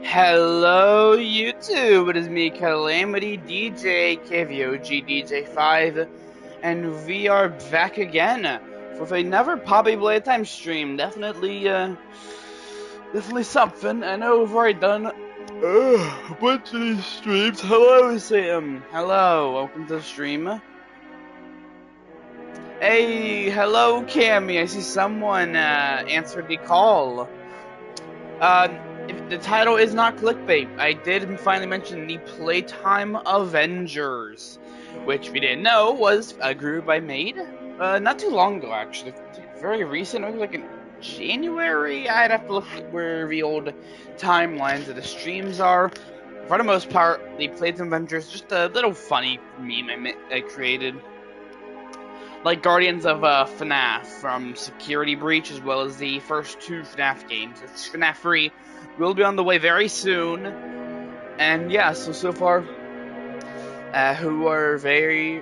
Hello YouTube, it is me, Calamity DJ, KVOG DJ5, and we are back again with another Poppy Playtime stream. Definitely something. I know we've already done a bunch of these streams. Hello, Sam. Hello, welcome to the stream. Hey, hello, Cammy. I see someone answered the call. If the title is not clickbait, I did finally mention the Playtime Avengers, which we didn't know was a group I made not too long ago, actually. Very recent, maybe like in January. I'd have to look where the old timelines of the streams are. For the most part, the Playtime Avengers just a little funny meme I created. Like Guardians of FNAF from Security Breach, as well as the first two FNAF games. It's FNAF 3 will be on the way very soon. And yeah, so far, who are they?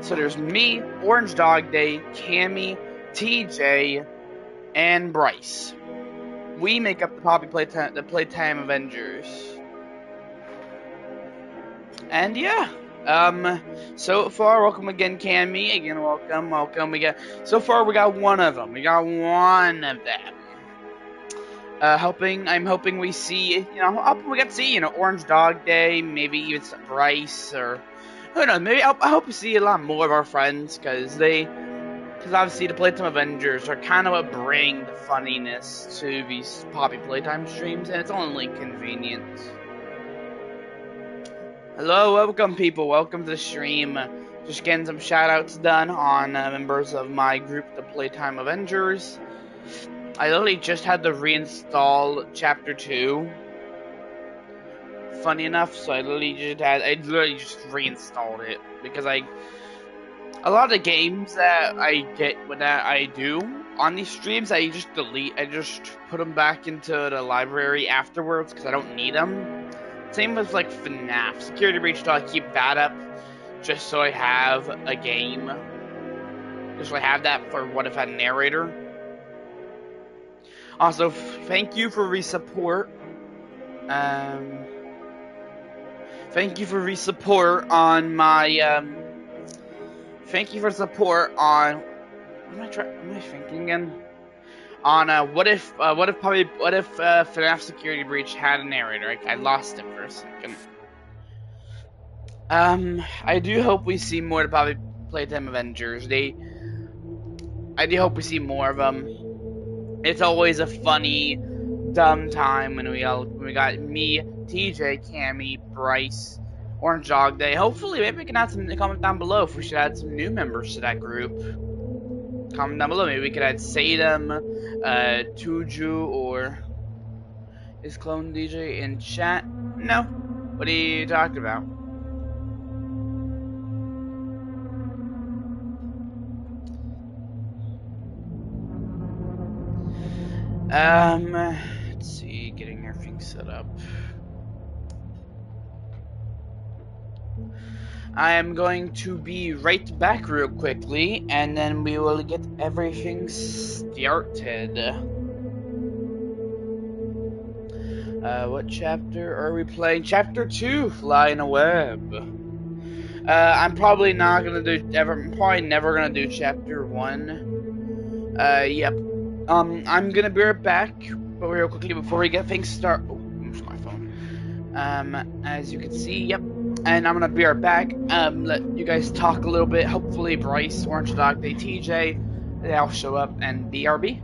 So there's me, Orange Dog Day, Cammy, TJ, and Bryce. We make up the Playtime Avengers. And yeah. So far, welcome again, Cammy. Again, welcome. So far, we got one of them. I'm hoping we see, we get to see, Orange Dog Day, maybe even some Bryce, or, who knows, maybe I hope we see a lot more of our friends, because obviously the Playtime Avengers are kind of what bring the funniness to these Poppy Playtime streams, and it's only convenient. Hello, welcome people, welcome to the stream. Just getting some shoutouts done on members of my group, the Playtime Avengers. I literally just had to reinstall Chapter 2. Funny enough, so I literally just reinstalled it, because a lot of the games that I do on these streams, I just put them back into the library afterwards, because I don't need them. Same with like FNAF. Security Breach, I keep that up just so I have a game. Just so I have that for what if I had a narrator. Also, thank you for the thank you for the support on my thank you for support on what am I thinking again? On what if FNAF Security Breach had a narrator? I lost it for a second. I do hope we see more of the Playtime Avengers. I do hope we see more of them. It's always a funny, dumb time when we got me, TJ, Cammy, Bryce, Orange Dog Day. Hopefully, maybe we can add some comment down below if we should add some new members to that group. Comment down below. Maybe we could add Sadam, Tuju, or is Clone DJ in chat? No. What are you talking about? Let's see, getting everything set up. I am going to be right back real quickly, and then we will get everything started. What chapter are we playing? Chapter 2, Fly in a Web. I'm probably never gonna do chapter 1. Yep. I'm gonna be right back, but real quickly before we get things started. Oh, my phone. As you can see, yep. And I'm gonna be right back. Let you guys talk a little bit. Hopefully, Bryce, Orange Dog Day, TJ, they all show up, and BRB.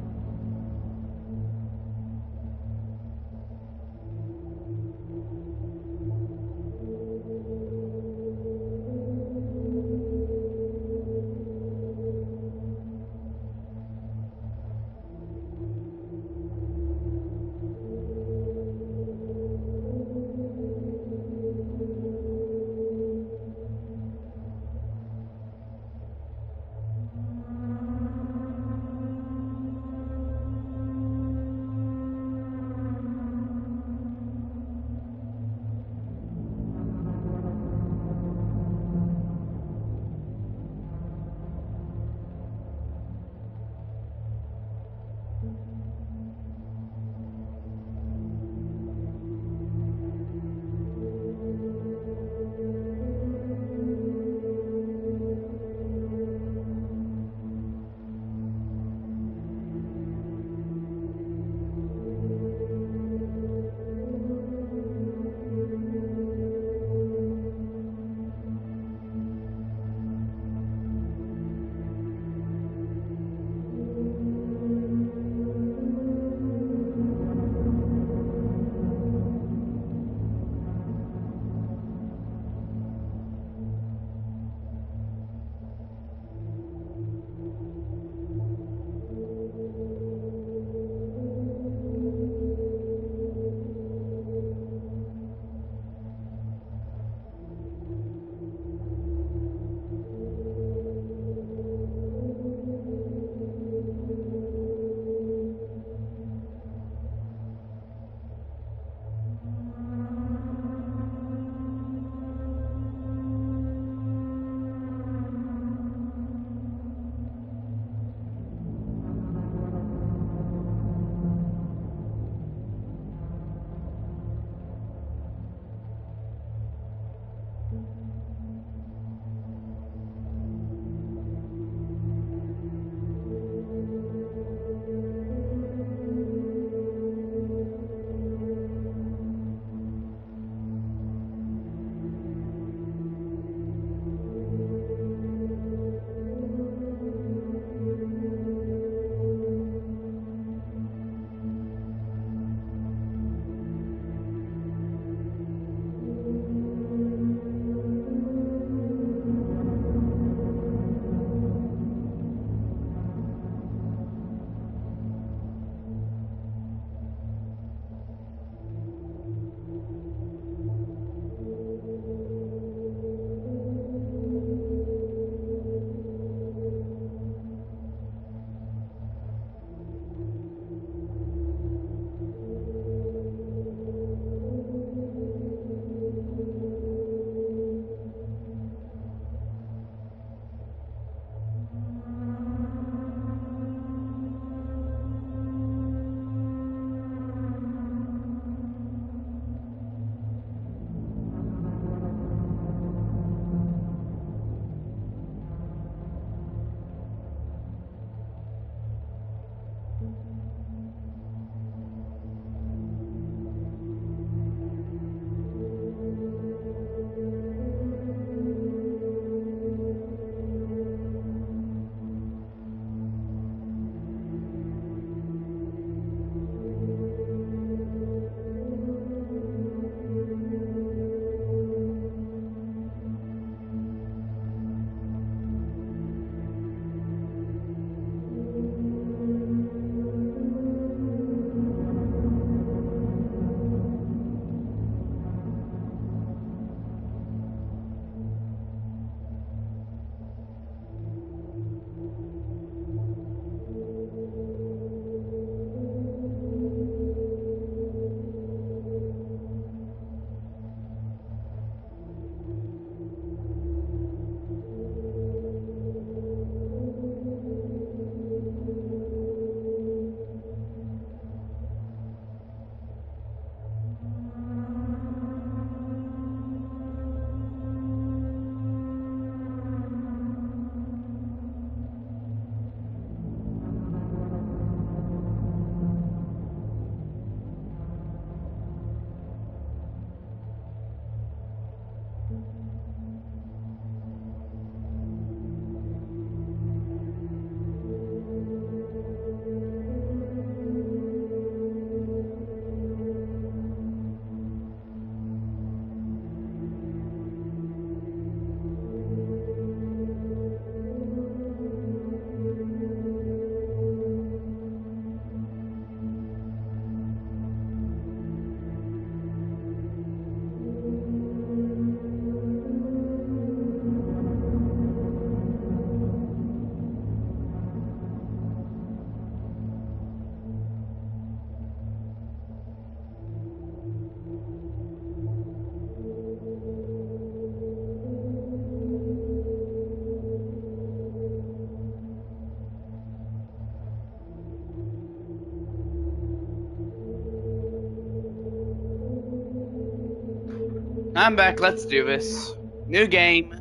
I'm back. Let's do this. New game.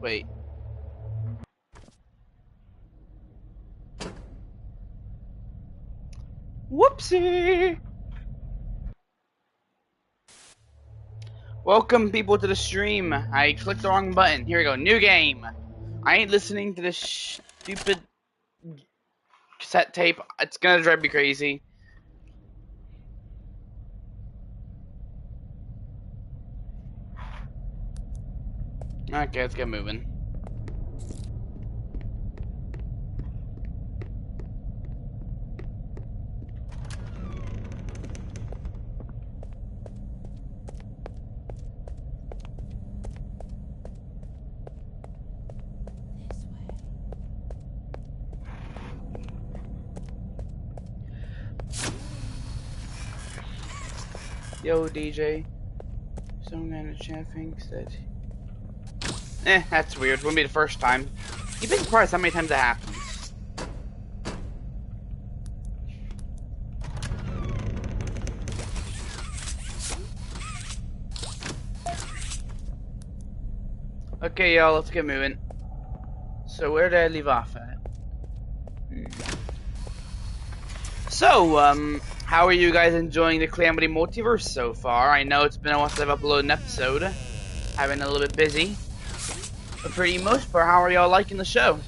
Wait. Whoopsie. Welcome people to the stream. I clicked the wrong button. Here we go. New game. I ain't listening to this stupid cassette tape. It's gonna drive me crazy. Okay, let's get moving. Yo, DJ. Someone in the chat thinks that. That's weird. Wouldn't be the first time. You'd be surprised how many times that happens. Okay, y'all, let's get moving. So, where did I leave off at? So, how are you guys enjoying the Calamity Multiverse so far? I know it's been a while since I've uploaded an episode. I've been a little bit busy. But for the most part, how are y'all liking the show?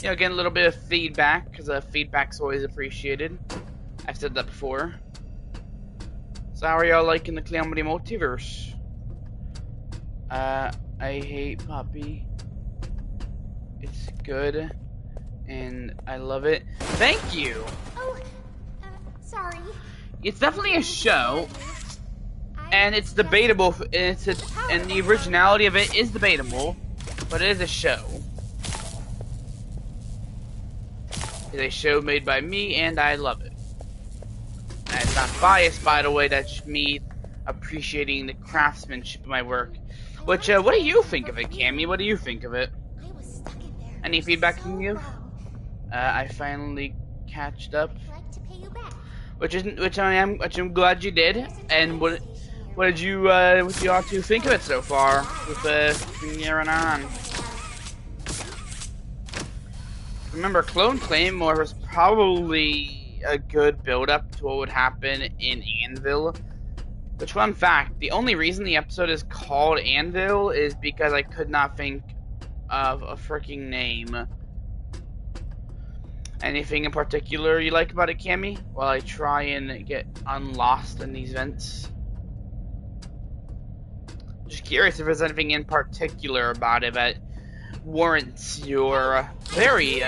You know, getting a little bit of feedback, because feedback's always appreciated. I've said that before. So how are y'all liking the Calamity Multiverse? I hate Poppy. It's good. And I love it. Thank you! Oh, sorry. It's definitely a show. And it's debatable, and the originality of it is debatable, but it is a show. It's a show made by me, and I love it. And it's not biased, by the way, that's just me appreciating the craftsmanship of my work. Which, what do you think of it, Cammy? What do you think of it? Any feedback from you? I finally catched up. Which I'm glad you did, and what did you all two think of it so far with year on? Remember, Clone Claymore was probably a good build-up to what would happen in Anvil. Which, fun fact, the only reason the episode is called Anvil is because I could not think of a freaking name. Anything in particular you like about it, Cammy? While I try and get unlost in these vents. Just curious if there's anything in particular about it that warrants your very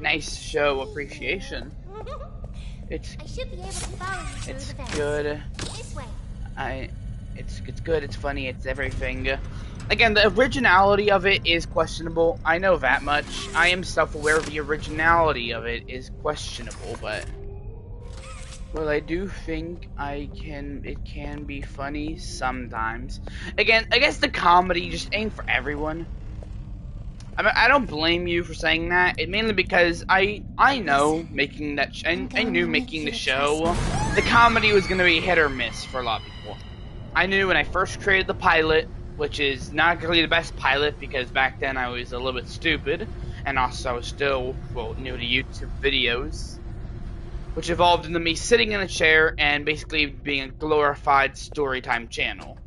nice show appreciation. It's good. It's good. It's funny. It's everything. Again, the originality of it is questionable. I know that much. I am self-aware the originality of it is questionable, but well, I do think it can be funny sometimes. Again, I guess the comedy just ain't for everyone. I mean, I don't blame you for saying that. It mainly because I know making that I knew making the show, the comedy was gonna be hit or miss for a lot of people. I knew when I first created the pilot, which is not really the best pilot because back then I was a little bit stupid, and also I was still new to YouTube videos, which evolved into me sitting in a chair and basically being a glorified storytime channel.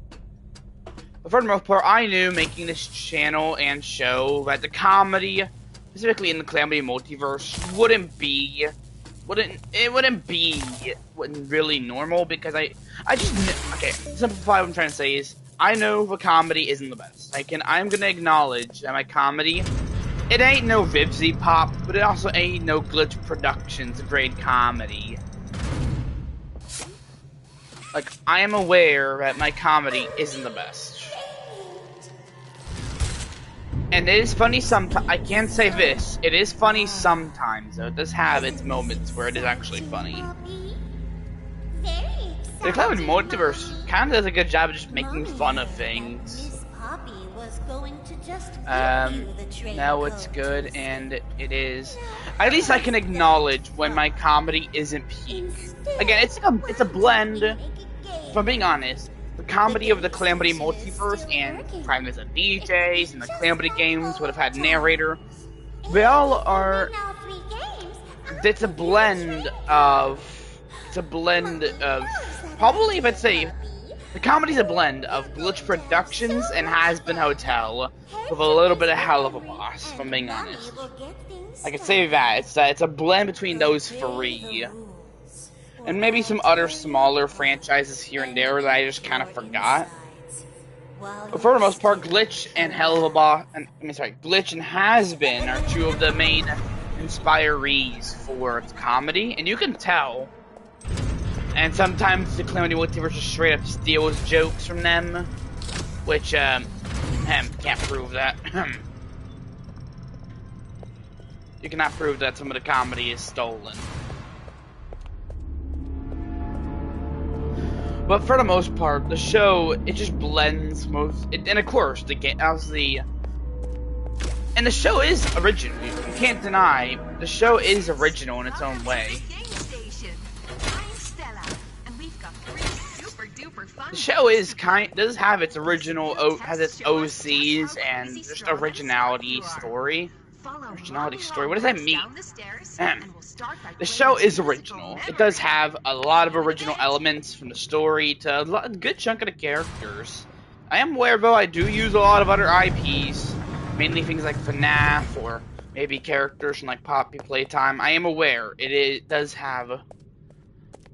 But for the most part, I knew making this channel and show that the comedy, specifically in the Calamity Multiverse, wouldn't be really normal because I just okay. Simplify what I'm trying to say is I know the comedy isn't the best. I'm gonna acknowledge that my comedy, it ain't no Vivzy Pop, but it also ain't no Glitch Productions grade comedy. Like, I am aware that my comedy isn't the best. And it is funny sometimes. I can say this. It is funny sometimes, though. It does have its moments where it is actually funny. The Calamity Multiverse kind of does a good job of just making fun of things. Now it's good, and it is. At least I can acknowledge when my comedy isn't peak. Again, it's a blend. If I'm being honest, the comedy of the Calamity multiverse and Prime as a DJs and the Calamity games would have had narrator. They all are. It's a blend of. Probably, if I'd say, the comedy's a blend of Glitch Productions and Has Been Hotel with a little bit of Hell of a Boss, if I'm being honest. I could say that it's a blend between those three. And maybe some other smaller franchises here and there that I just kind of forgot. But for the most part, Glitch and Glitch and Has Been are two of the main inspirees for its comedy, and you can tell. And sometimes the Calamity Multiverse just straight up steals jokes from them, which can't prove that. You cannot prove that some of the comedy is stolen. But for the most part, the show, it just blends and of course, and the show is original. You can't deny, the show is original in its own way. The show does have its has its OCs and just originality story. What does that mean? The show is original. It does have a lot of original elements, from the story to a good chunk of the characters. I am aware, though, I do use a lot of other IPs, mainly things like FNAF or maybe characters from like Poppy Playtime. I am aware it does have.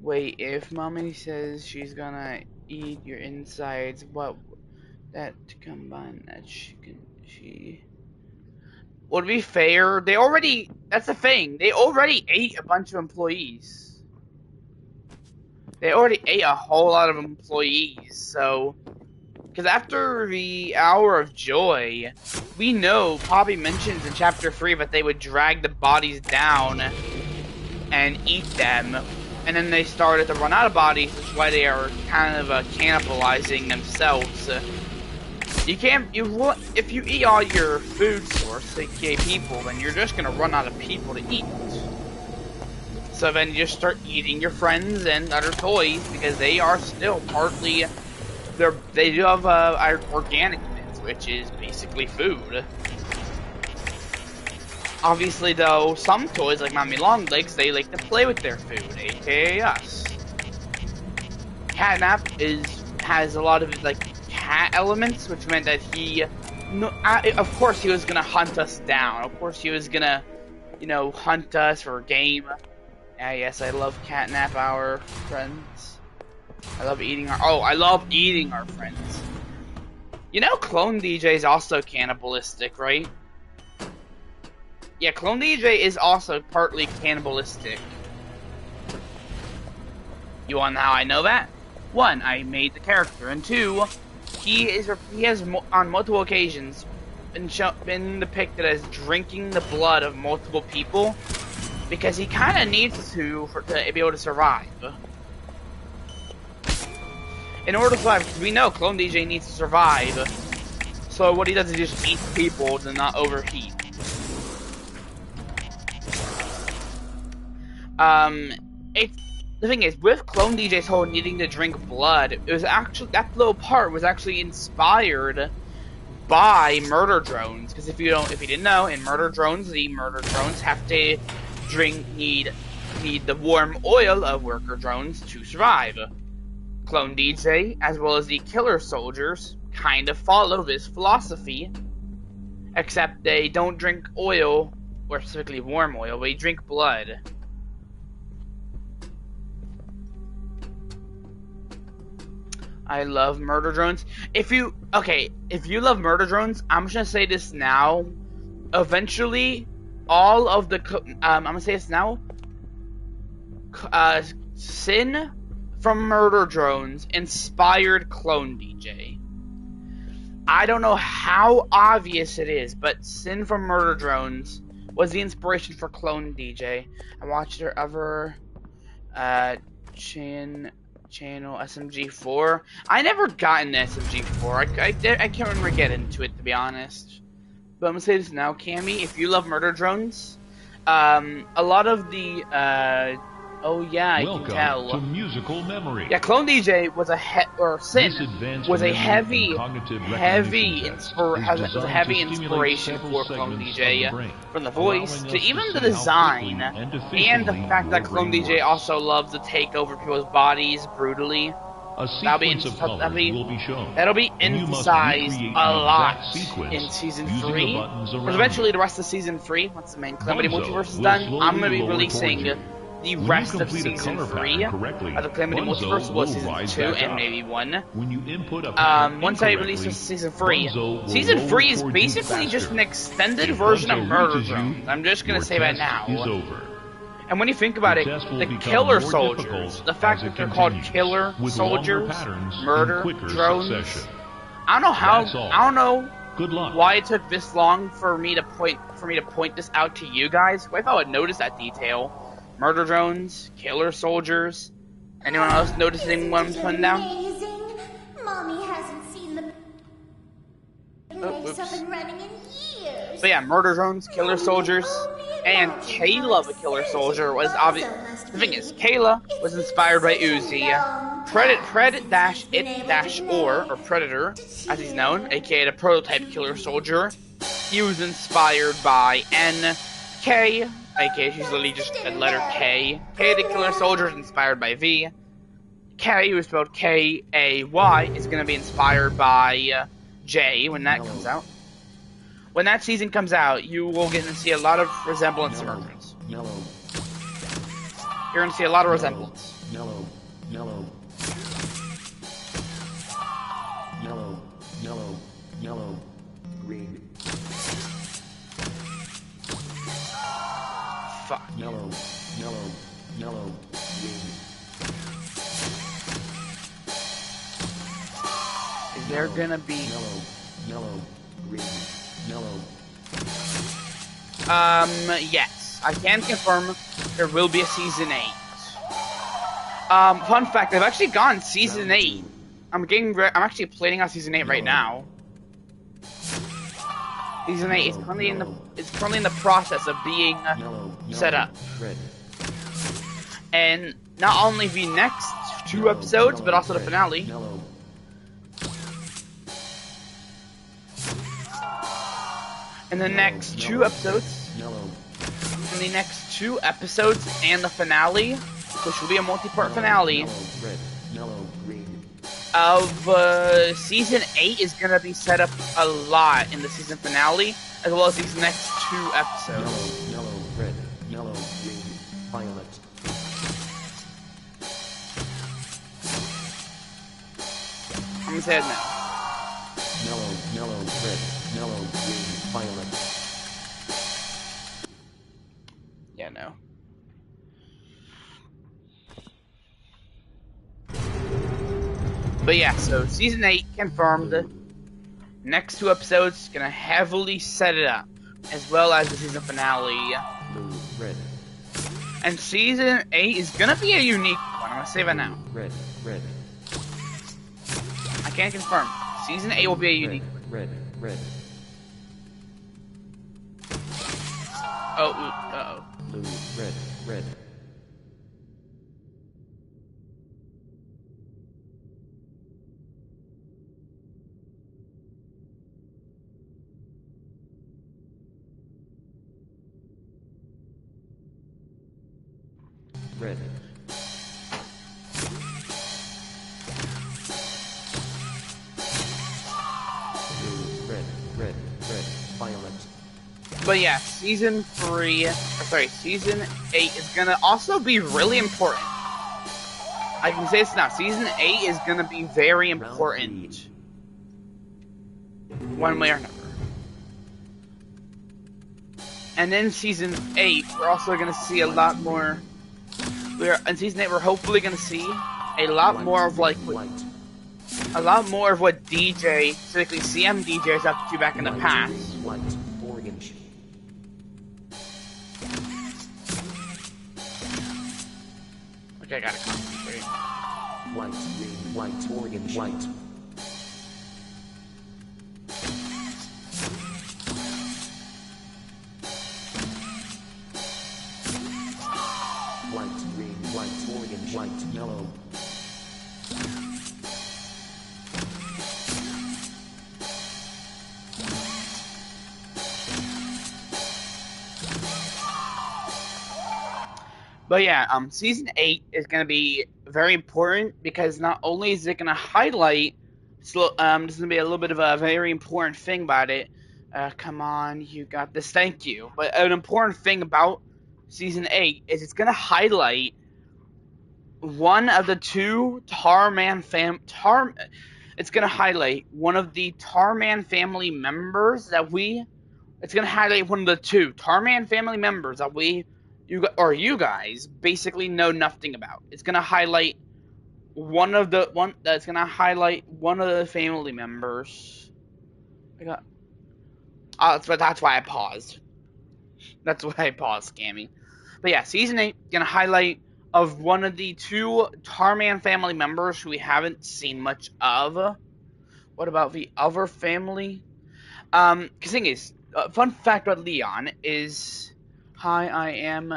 Wait, if Mommy says she's gonna eat your insides, what that to combine that she well, to be fair, that's the thing, they already ate a bunch of employees. They already ate a whole lot of employees, so because after the Hour of Joy, we know Poppy mentions in chapter 3 that they would drag the bodies down and eat them. And then they started to run out of bodies, which is why they are kind of cannibalizing themselves. If you eat all your food source, aka people, then you're just gonna run out of people to eat. So then you just start eating your friends and other toys, because they are still partly, they do have organic bits, which is basically food. Obviously, though, some toys, like Mommy Longlegs, they like to play with their food, aka us. Catnap has a lot of, like, cat elements, which meant that of course he was gonna hunt us down. Of course he was gonna, hunt us for a game. Yes, I love Catnap our friends. I love eating our friends. Clone DJ is also cannibalistic, right? Yeah, Clone DJ is also partly cannibalistic. You want to know how I know that? 1, I made the character, and 2, he has on multiple occasions been depicted as drinking the blood of multiple people, because he kind of needs to be able to survive. In order to survive, because we know Clone DJ needs to survive, so what he does is just eat people to not overheat. The thing is, with Clone DJ's whole needing to drink blood, it was actually, that little part was actually inspired by murder drones. Because if you didn't know, in murder drones, the murder drones have to need the warm oil of worker drones to survive. Clone DJ, as well as the killer soldiers, kind of follow this philosophy, except they don't drink oil, or specifically warm oil, they drink blood. I love murder drones. If you love murder drones, I'm just gonna say this now. Eventually, all of the I'm gonna say this now. Sin from murder drones inspired Clone DJ. I don't know how obvious it is, but Sin from murder drones was the inspiration for Clone DJ. I watched her other channel SMG4. I never got into SMG4. I can't remember getting into it, to be honest. But I'm gonna say this now, Cammy. If you love murder drones, a lot of the Oh yeah, I can Welcome to tell. Musical Memory. Yeah, Clone DJ was Sin This advanced was a memory heavy, and cognitive heavy, recognition test is was a designed heavy to stimulate inspiration several for Clone segments of DJ, the brain, from the voice allowing to us even to the see how quickly design, and and the efficiently fact your that Clone brain DJ works. also loves to take over people's bodies brutally. A sequence of colors will be shown, That'll be and you must emphasized recreate a the lot exact sequence in season using 3. the buttons Because around eventually, you. the rest of season 3, once the main Calamity Multiverse is Bunzo done, will I'm going to slowly be lower releasing towards you. the When rest you of complete a season color 3 pattern correctly, of the Calamity Bunzo Multiverse, well, will season rise 2 back and up. maybe 1. When you input a pattern Once I release incorrectly, season 3, Bunzo will season lower 3 is towards you basically just faster. an extended If version of Bunzo Murder reaches you, Drones. I'm just going your to say that test now. is over. And when you think about The it, test will the become killer more soldiers, difficult the fact as that it they're called continues, killer with longer soldiers, patterns in murder quicker drones, succession. I don't know how, That's all. I don't know Good luck. why it took this long for me to point this out to you guys. If I would notice that detail. Murder drones, killer soldiers. Anyone else noticing what I'm putting down? Amazing. Mommy hasn't seen the place up Oops. and running in years. But yeah, murder drones, killer soldiers, and Kayla, the killer soldier, was obvious. The thing is, Kayla was inspired by Uzi. Predator, as he's known, aka the prototype killer soldier. He was inspired by NK, aka she's literally just a letter K. K, the killer soldier, is inspired by V. K, who is spelled K-A-Y, is going to be inspired by J when that comes out. When that season comes out, you will get to see a lot of resemblance to Murderers. Yellow, You're going to see a lot of resemblance. yellow, yellow, yellow, yellow, yellow, green, Fuck. yellow, yellow, yellow, green, Is there going to be... yellow, yellow, green, yellow, Yes. I can confirm there will be a Season 8. Fun fact, I've actually gone Season 8. I'm actually planning on Season 8 right now. Season 8 is currently in the process of being yellow, set up. red, And not only the next 2 episodes, but also the red, finale. yellow, In the next 2 episodes, yellow, in the next 2 episodes and the finale, which will be a multi-part finale yellow, red, yellow, green, of Season 8 is going to be set up a lot in the season finale, as well as these next 2 episodes. yellow, red, yellow, green, violet, I'm going to say it now. yellow, red, yellow, green, violet, Yeah, no. But yeah, so Season 8 confirmed. Next 2 episodes going to heavily set it up, as well as the season finale. blue, red, And Season 8 is going to be a unique one. I'm going to say that now. red, red, I can't confirm. Season 8 will be a unique one. red, red, Oh, uh-oh. blue, red, red, red, blue, red, red, red, violet, But yeah, Season 8 is gonna also be really important. I can say this now, Season 8 is gonna be very important. One way or another. And in Season 8, we're also gonna see a lot more... In Season 8, we're hopefully gonna see a lot more of like... white, A lot more of what DJ, specifically CM DJs, up to back in the past. white, orange, Okay, I gotta concentrate. white, green, white, orange, white, white, green, white, orange, white, yellow. But yeah, season 8 is gonna be very important because not only is it gonna highlight, there's gonna be a little bit of a very important thing about it. Come on, you got this. Thank you. But an important thing about season 8 is it's gonna highlight one of the two It's gonna highlight one of the Tarman family members that we. It's gonna highlight one of the two Tarman family members that you guys basically know nothing about. It's gonna highlight that's gonna highlight one of the family members. I got. That's why I paused. That's why I paused, Scammy. But yeah, season 8 gonna highlight of one of the two Tarman family members who we haven't seen much of. What about the other family? Cause the thing is, fun fact about Leon is, hi, I am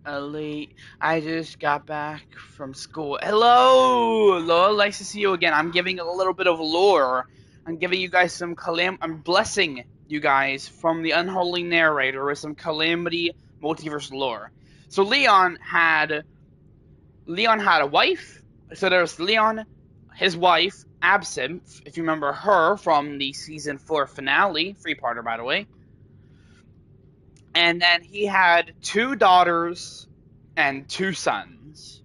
late. I just got back from school. Hello, Lola. Nice to see you again. I'm giving a little bit of lore. I'm giving you guys some I'm blessing you guys from the unholy narrator with some Calamity multiverse lore. So Leon had a wife. So there's Leon, his wife, Absinthe, if you remember her from the season 4 finale, 3-parter by the way. And then he had 2 daughters and 2 sons.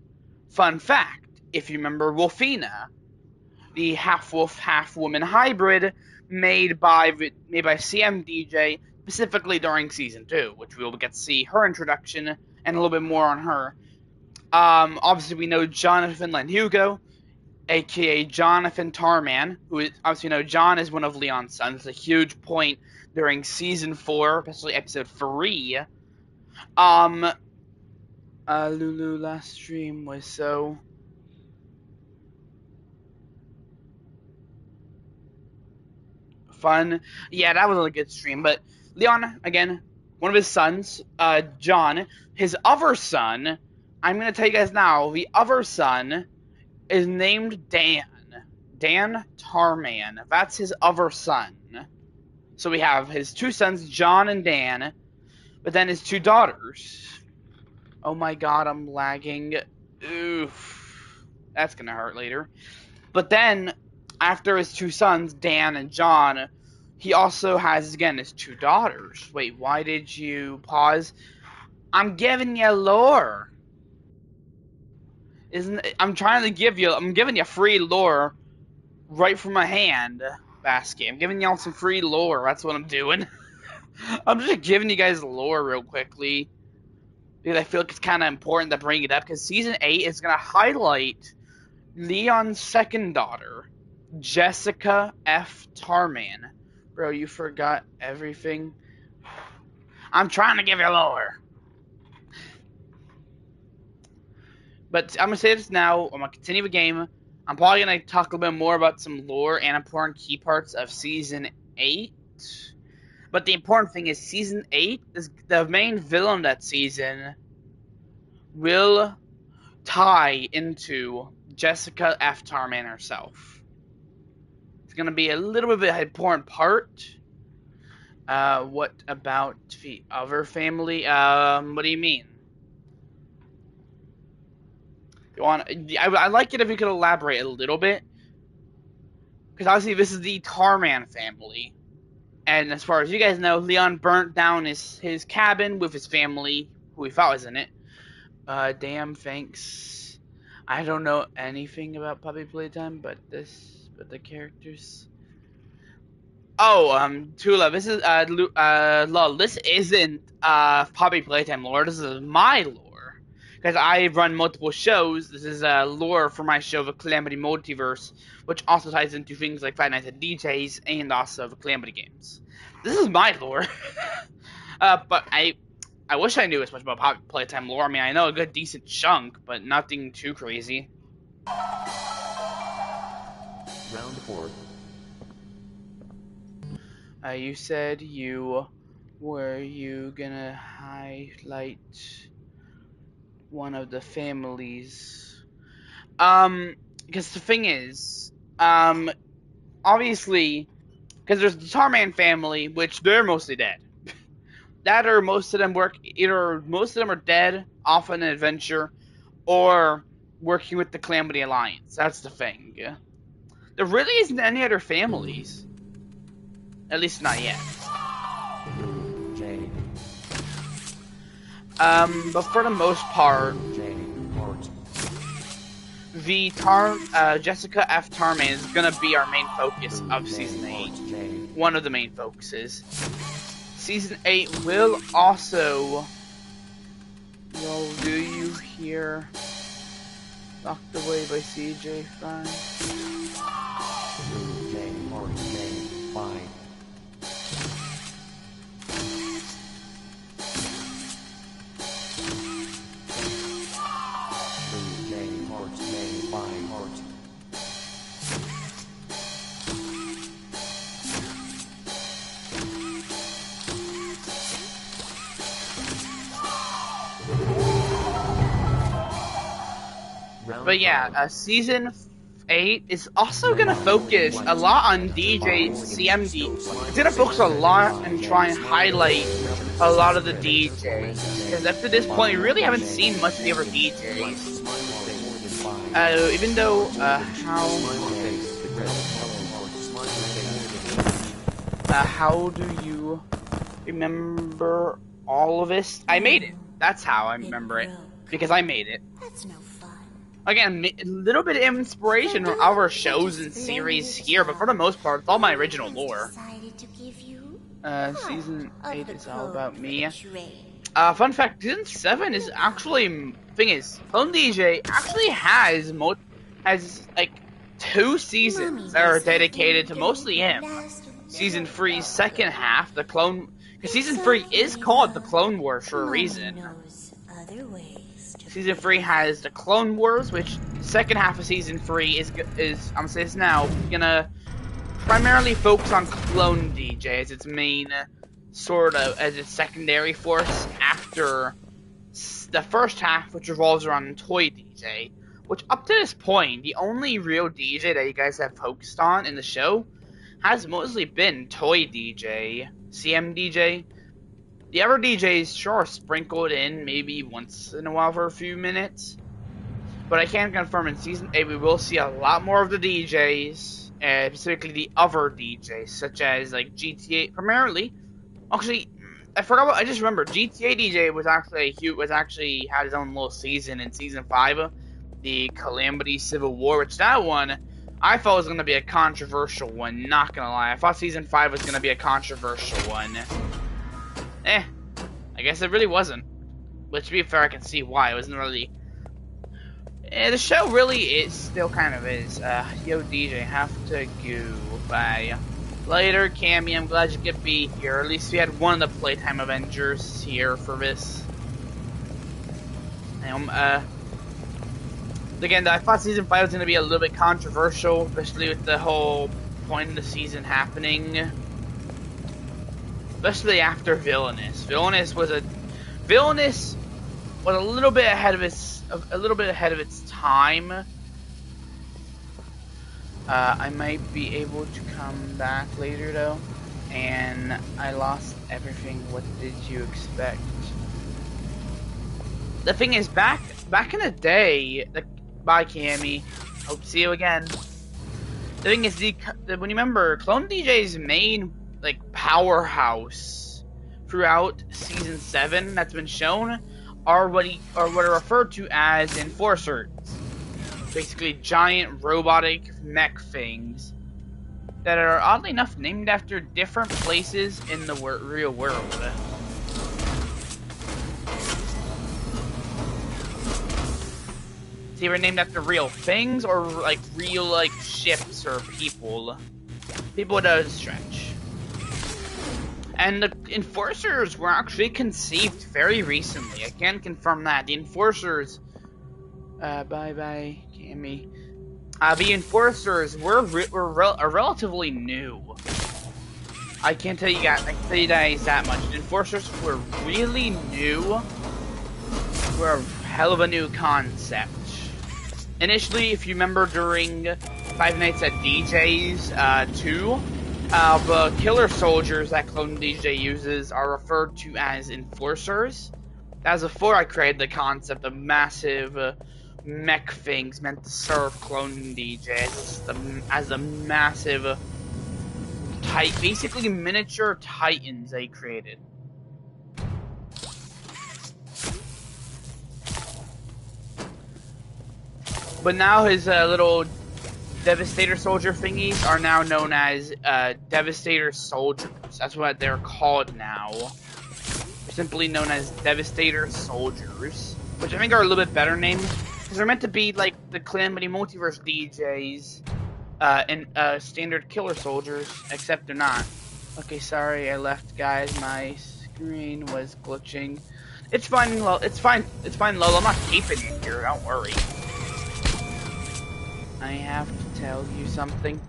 Fun fact, if you remember Wolfina, the half-wolf, half-woman hybrid made by CMDJ, specifically during season 2, which we'll get to see her introduction and a little bit more on her. Obviously we know Jonathan Hugo, aka Jonathan Tarman, who is, obviously you know John is one of Leon's sons. It's a huge point during season 4, especially episode 3. Lulu last stream was so fun. Yeah, that was a good stream. But Leon, again, one of his sons, John, his other son, I'm gonna tell you guys now, the other son is named Dan. Dan Tarman. That's his other son. So we have his 2 sons, John and Dan, but then his 2 daughters. Oh my god, I'm lagging. Oof. That's gonna hurt later. But then, after his 2 sons, Dan and John, he also has, again, his 2 daughters. Wait, why did you pause? I'm giving you lore. I'm giving you free lore right from my hand, Basket. I'm giving y'all some free lore. That's what I'm doing. I'm just giving you guys lore real quickly, because I feel like it's kind of important to bring it up, because season 8 is going to highlight Leon's second daughter, Jessica F. Tarman. Bro, you forgot everything. I'm trying to give you lore. But I'm going to say this now. I'm going to continue the game. I'm probably going to talk a little bit more about some lore and important key parts of Season 8. But the important thing is Season 8, is the main villain that season will tie into Jessica F. Tarman herself. It's going to be a little bit of an important part. What about the other family? What do you mean? I'd like it if you could elaborate a little bit. Because obviously this is the Tarman family. And as far as you guys know, Leon burnt down his cabin with his family, who he thought was in it. Damn, thanks. I don't know anything about Puppy Playtime, but the characters. Oh, Tula, this is, lol, this isn't, Puppy Playtime lore, this is my lore. Because I run multiple shows, this is, lore for my show, The Calamity Multiverse, which also ties into things like Five Nights at DJ's, and also the Calamity games. This is my lore. But I wish I knew as much about Puppy Playtime lore. I mean, I know a good decent chunk, but nothing too crazy. Round 4. You said you gonna highlight one of the families. Because the thing is, obviously, because there's the Tarman family, which they're mostly dead. That or most of them are dead off on an adventure, or working with the Calamity Alliance. That's the thing. There really isn't any other families. At least not yet. J. But for the most part, J. Heart. the Jessica F. Tarman is gonna be our main focus of Season 8. J. One of the main focuses. Season 8 will also... Well, do you hear... Locked Away by CJ Fry? J. Heart. J. Fine. J. Heart. J. Fine. Heart. But yeah, Season 8 is also gonna focus a lot on DJs, CMD. It's gonna focus a lot and try and highlight a lot of the DJs. Because up to this point, we really haven't seen much of the other DJs. Even though, how do you remember all of this? I made it. That's how I remember it. Because I made it. That's no fun. Again, a little bit of inspiration from our shows and series here, but for the most part, it's all my original lore. Season 8 is all about me. Fun fact, Season 7 is actually... Thing is, Clone DJ actually has like 2 seasons that are dedicated to mostly him. Season 3's second half, the Clone... Because Season 3 is called the Clone Wars for a reason. Season 3 has the Clone Wars, which the second half of Season 3 is I'm gonna say this now, gonna primarily focus on Clone DJ as its main as its secondary force after the first half, which revolves around Toy DJ, which up to this point, the only real DJ that you guys have focused on in the show has mostly been Toy DJ, CM DJ. The other DJs, sure, sprinkled in maybe once in a while for a few minutes. But I can confirm in Season 8 we will see a lot more of the DJs, specifically the other DJs, such as like GTA, primarily. Actually, I just remembered, GTA DJ was actually had his own little season in Season 5, the Calamity Civil War, which that one, I thought was going to be a controversial one, not going to lie. I thought Season 5 was going to be a controversial one. I guess it really wasn't. But to be fair, I can see why. It wasn't really... the show really still kind of is. Yo, DJ, have to go. Bye. Later, Cammy, I'm glad you could be here. At least we had one of the Playtime Avengers here for this. Again, I thought Season 5 was going to be a little bit controversial, especially with the whole point of the season happening. Especially after Villainous. Villainous was a little bit ahead of its time. I might be able to come back later though, and I lost everything. What did you expect? The thing is, back in the day, bye Cammy. Hope to see you again. The thing is, when you remember, Clone DJ's main powerhouse throughout Season 7 that's been shown are what are referred to as enforcers. Basically giant robotic mech things that are oddly enough named after different places in the real world. It's either named after real things or real ships or people. People does stretch. And the enforcers were actually conceived very recently. I can confirm that. The enforcers... bye-bye, Cammy. The enforcers were relatively new. I can't tell you guys that much. The enforcers were really new. Were hell of a new concept. Initially, if you remember during Five Nights at DJ's 2, the killer soldiers that Clone DJ uses are referred to as enforcers. As before, I created the concept of massive mech things meant to serve Clone DJ as a massive basically miniature titans they created. But now his little Devastator Soldier thingies are now known as Devastator Soldiers. That's what they're called now. They're simply known as Devastator Soldiers, which I think are a little bit better named, because they're meant to be like the Calamity Multiverse DJs and standard Killer Soldiers, except they're not. Okay, sorry, I left, guys. My screen was glitching. It's fine, Lol. It's fine, Lol. I'm not keeping it here. Don't worry. I have to tell you something.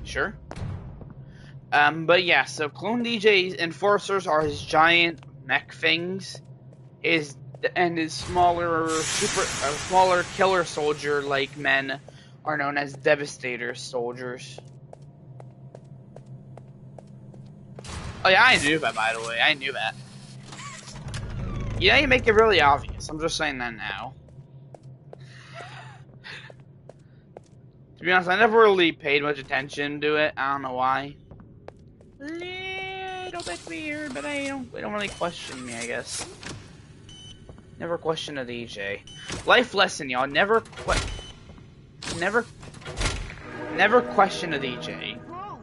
Sure. But yeah, so Clone DJ's enforcers are his giant mech things. His smaller smaller killer soldier like men are known as Devastator Soldiers. Oh yeah, I knew that, by the way. I knew that. Yeah, you make it really obvious. I'm just saying that now. To be honest, I never really paid much attention to it. I don't know why. Little bit weird, but they don't really question me, I guess. Never question a DJ. Life lesson, y'all. Never question a DJ. Whoa,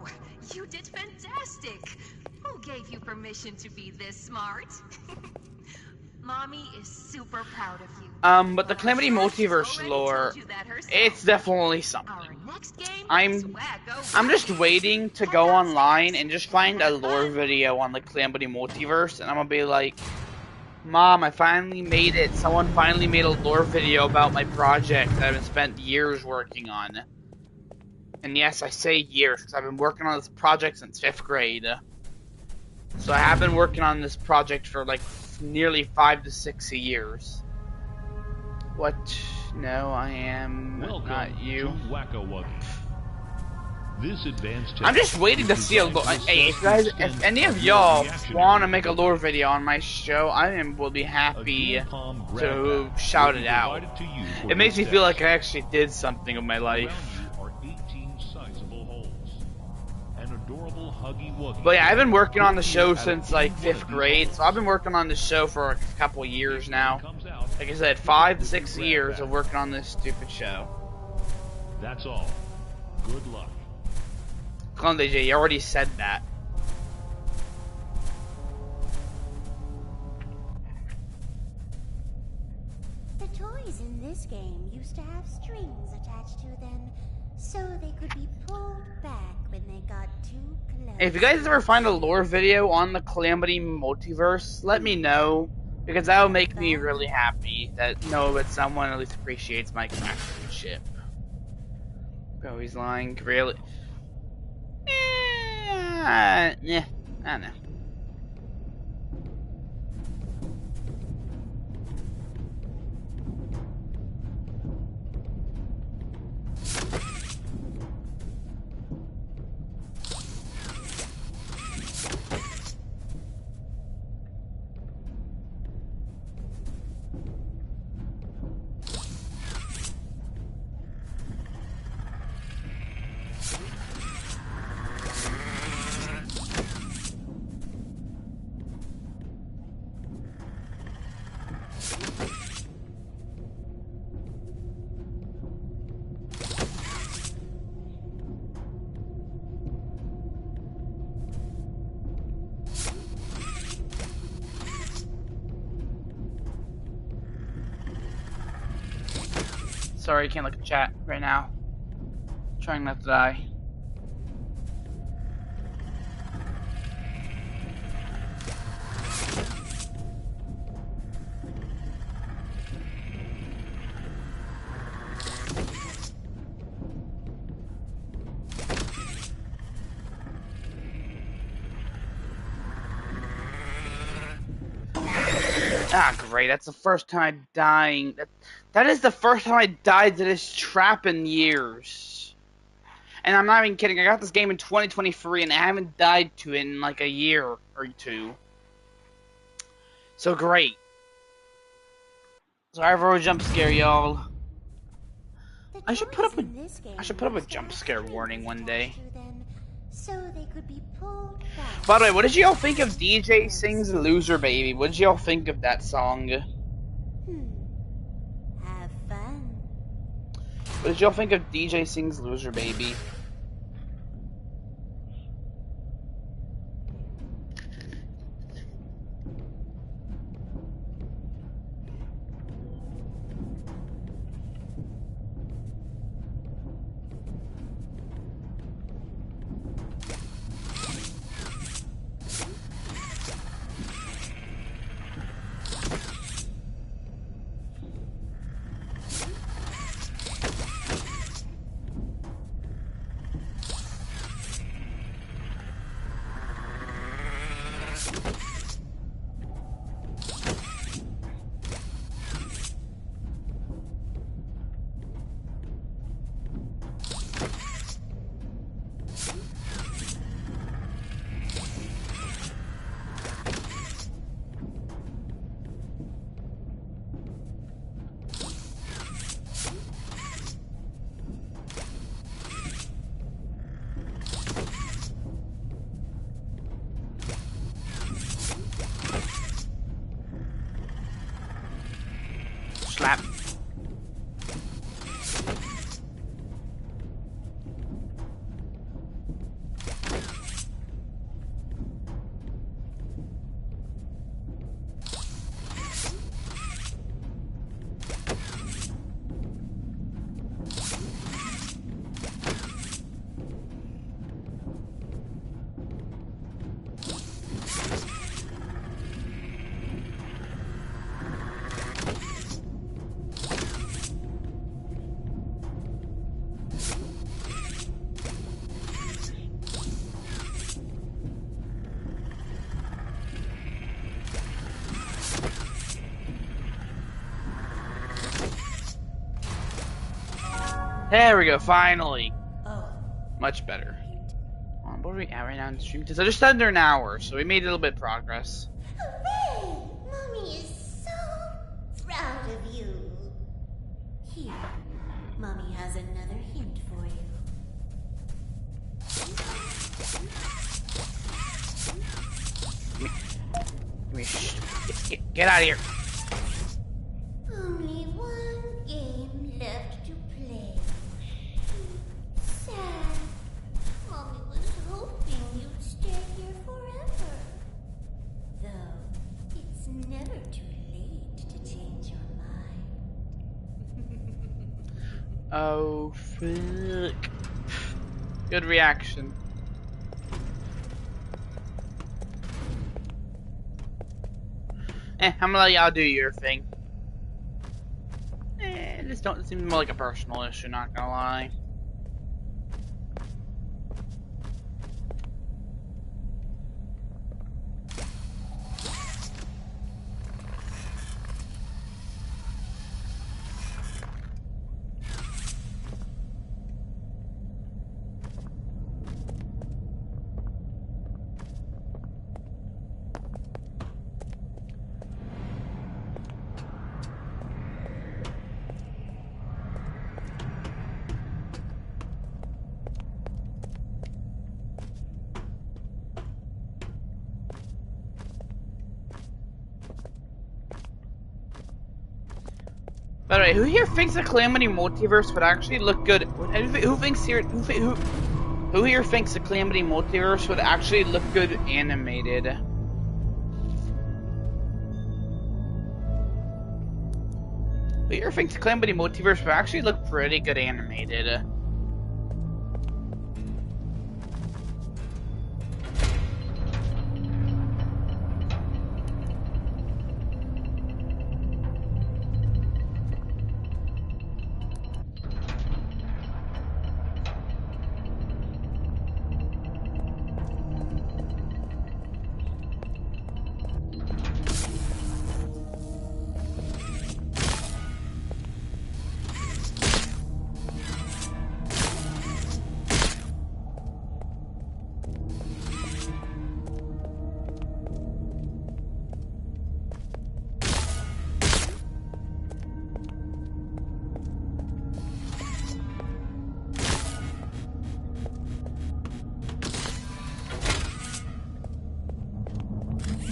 you did fantastic. Who gave you permission to be this smart? Mommy is super proud of you. But the Calamity Multiverse lore, it's definitely something. I'm just waiting to go online and just find a lore video on the Calamity Multiverse, and I'm gonna be like, Mom, I finally made it. Someone finally made a lore video about my project that I've spent years working on. And yes, I say years, because I've been working on this project since 5th grade. So I have been working on this project for like nearly 5 to 6 years. What? No, I am not you. This advanced I'm just waiting to see a lore. Hey, if any of y'all want to make a lore video on my show, will be happy to shout it out. It makes me feel like I actually did something with my life. But yeah, I've been working on the show since like 5th grade, so I've been working on this show for a couple years now. Like I said, 5 to 6 years of working on this stupid show. That's all. Good luck. Clone DJ, you already said that. The toys in this game used to have strings attached to them, so they could be pulled back when they got too close. If you guys ever find a lore video on the Calamity Multiverse, let me know, because that will make me really happy that someone at least appreciates my craftsmanship. Oh, he's lying. Really? Yeah, I don't know. Sorry, I can't look at chat right now. Trying not to die. Ah, great. That's the first time I'm dying. That is the first time I died to this trap in years. And I'm not even kidding. I got this game in 2023 and I haven't died to it in like a year or two. So great. Sorry for a jump scare, y'all. I should put up a jump scare warning one day. So they could be pulled back. By the way, what did y'all think of DJ Sings Loser Baby? What did y'all think of that song? Have fun. What did y'all think of DJ Sings Loser Baby? Slap. There we go, finally. Oh. Much better. What are we at right now on the stream? It's just under an hour, so we made a little bit of progress. Hooray! Mommy is so proud of you. Here, Mommy has another hint for you. Get out of here. Only one game left to play. Sad. Mommy was hoping you'd stay here forever. Though, it's never too late to change your mind. Oh, fuck. Good reaction. I'm gonna let y'all do your thing. This don't seem more like a personal issue, not gonna lie. By the way, who here thinks the Calamity Multiverse would actually look good? Who thinks here? Who here thinks the Calamity Multiverse would actually look good animated? Who here thinks the Calamity Multiverse would actually look pretty good animated?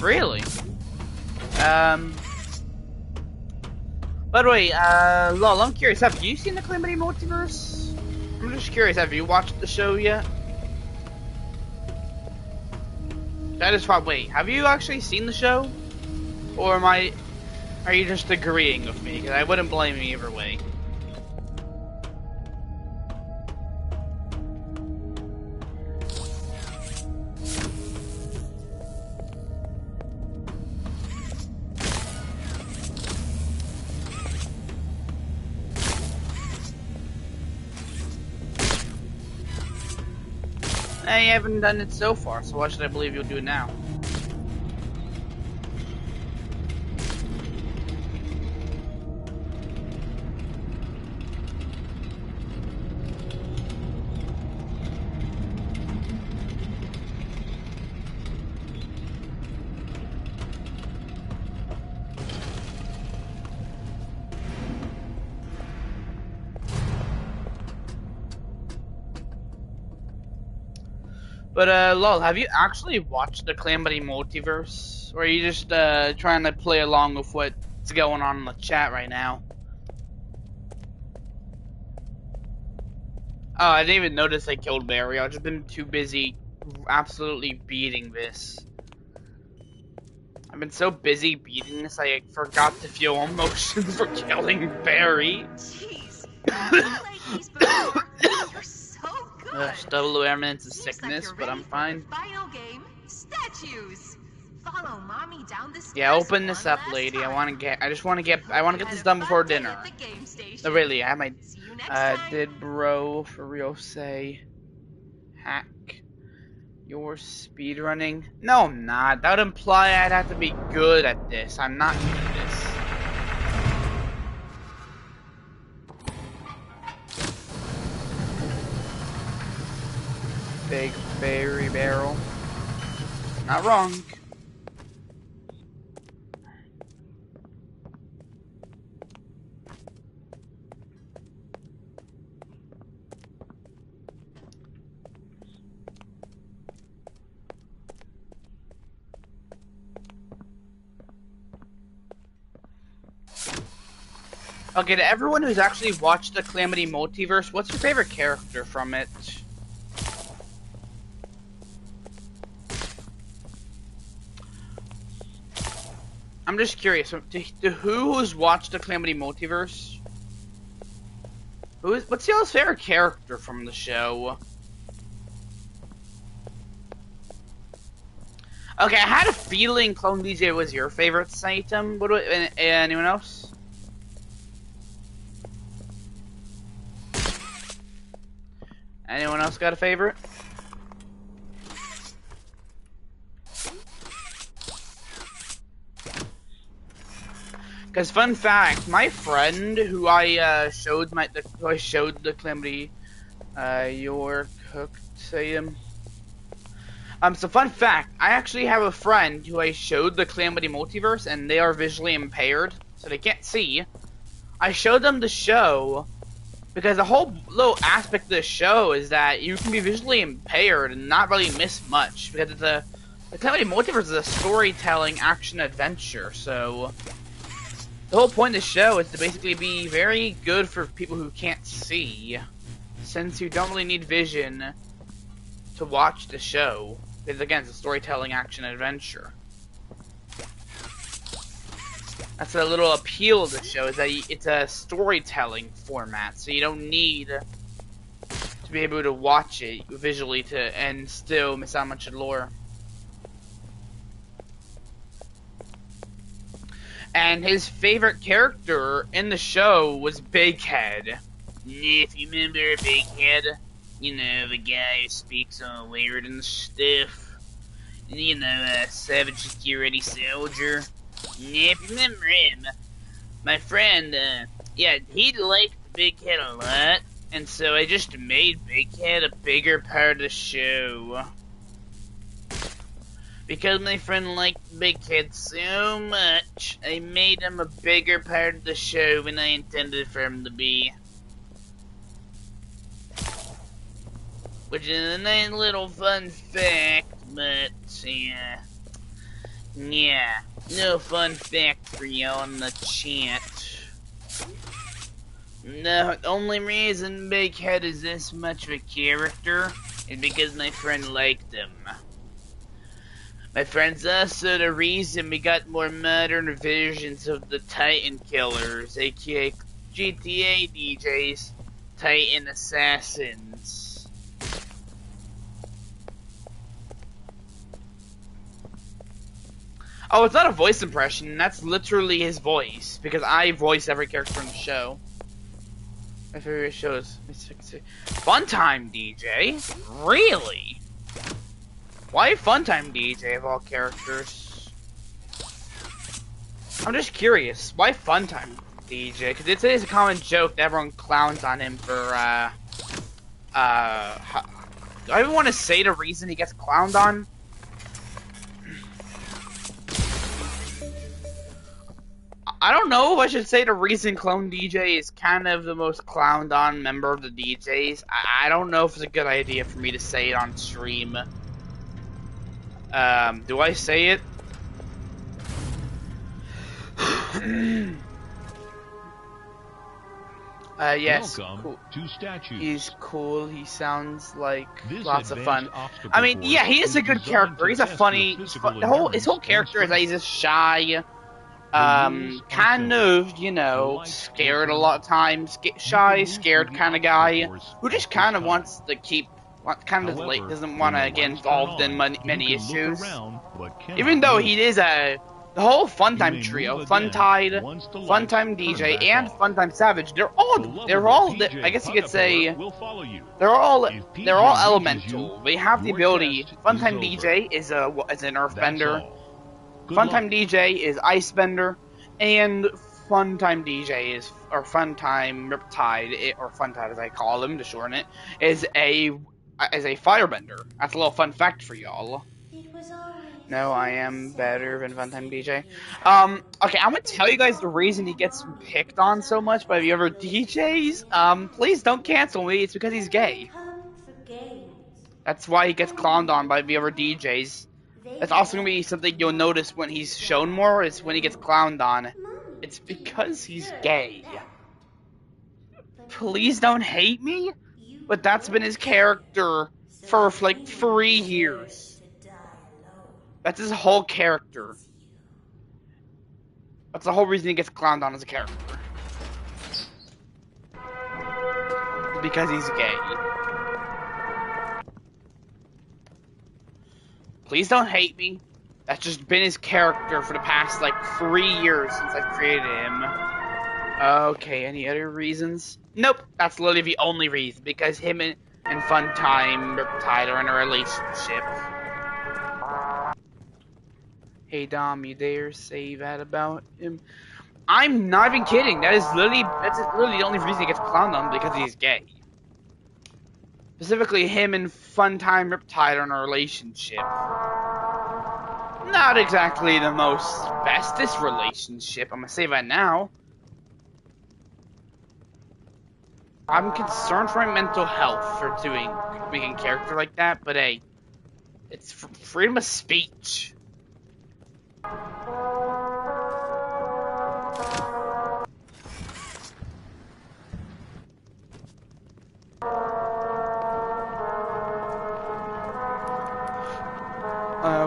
Really? By the way, Lol, I'm curious, have you seen the Calamity Multiverse? I'm just curious, have you watched the show yet? That is probably, wait, have you actually seen the show? Or are you just agreeing with me? Because I wouldn't blame you either way. I haven't done it so far, so why should I believe you'll do it now? But, lol, have you actually watched the Calamity Multiverse? Or are you just, trying to play along with what's going on in the chat right now? Oh, I didn't even notice I killed Barry. I've just been too busy absolutely beating this. I've been so busy beating this, I forgot to feel emotions for killing Barry. Jeez, you played these before. You're so good. Double awareness of Seems sickness, like but you're I'm ready for fine. the final game, statues. Follow mommy down the stairs. Yeah, open this one up, last lady. time. I just want to get this done before dinner. At the game station. No, really, I have my, See you next time. did bro for real say hack your speedrunning? No, I'm not. That would imply I'd have to be good at this. I'm not good at this. Big berry barrel. Not wrong. Okay, to everyone who's actually watched the Calamity Multiverse, what's your favorite character from it? I'm just curious, to who's watched the Calamity Multiverse? What's y'all's favorite character from the show? Okay, I had a feeling Clone DJ was your favorite item. Anyone else? Anyone else got a favorite? Because fun fact, my friend who I showed the Calamity your cooked item. So fun fact, I actually have a friend who I showed the Calamity Multiverse, and they are visually impaired, so they can't see. I showed them the show because the whole little aspect of the show is that you can be visually impaired and not really miss much, because the Calamity Multiverse is a storytelling action adventure, so the whole point of the show is to basically be very good for people who can't see, since you don't really need vision to watch the show, because again, it's a storytelling action adventure. That's a little appeal of the show, is that it's a storytelling format, so you don't need to be able to watch it visually and still miss out much of the lore. And his favorite character in the show was Big Head. If you remember Big Head, you know, the guy who speaks all weird and stuff. You know, Savage Security Soldier. If you remember him, my friend, yeah, he liked Big Head a lot, and so I just made Big Head a bigger part of the show. Because my friend liked Big Head so much, I made him a bigger part of the show than I intended for him to be. Which is a nice little fun fact, but, yeah. Yeah, no fun fact for you on the chat. The only reason Big Head is this much of a character is because my friend liked him. My friend's also the reason we got more modern versions of the Titan Killers, aka GTA DJs, Titan Assassins. Oh, it's not a voice impression, that's literally his voice, because I voice every character in the show. My favorite show is Funtime DJ? Really? Why Funtime DJ of all characters? I'm just curious, why Funtime DJ? Because it is a common joke that everyone clowns on him for, do I even want to say the reason he gets clowned on? I don't know if I should say the reason Clone DJ is kind of the most clowned on member of the DJs. I don't know if it's a good idea for me to say it on stream. Do I say it? Yes. Welcome Cool. to statues. He's cool. He sounds like This lots of fun. advanced obstacle I mean, course yeah, he is a good designed character. to He's a test funny. your physical His endurance whole and character is that he's strength. just shy. Kind of, you know, scared a lot of times, shy, scared kind of guy, who just kind of wants to keep, kind of like, doesn't want to get involved in many issues. Even though he is the whole Funtime trio, Funtide, Funtime DJ, and Funtime Savage, they're all, I guess you could say, they're all elemental. They have the ability. Funtime DJ is an Earthbender. Funtime DJ is Icebender, and Funtime DJ is, or Funtime Riptide, or Funtide as I call him to shorten it, is a Firebender. That's a little fun fact for y'all. No, I am better than Funtime DJ. Okay, I'm gonna tell you guys the reason he gets picked on so much by the other DJs. Please don't cancel me. It's because he's gay. That's why he gets clowned on by the other DJs. That's also gonna be something you'll notice when he's shown more, is when he gets clowned on. It's because he's gay. Please don't hate me, but that's been his character for like 3 years. That's his whole character. That's the whole reason he gets clowned on as a character. It's because he's gay. Please don't hate me. That's just been his character for the past, like, 3 years since I've created him. Okay, any other reasons? Nope, that's literally the only reason. Because him and Funtime Riptide are in a relationship. Hey Dom, you dare say that about him? I'm not even kidding. That's literally the only reason he gets clowned on, because he's gay. Specifically, him and Funtime Riptide are in a relationship. Not exactly the most bestest relationship, I'm gonna say that now. I'm concerned for my mental health for making a character like that, but hey, it's freedom of speech.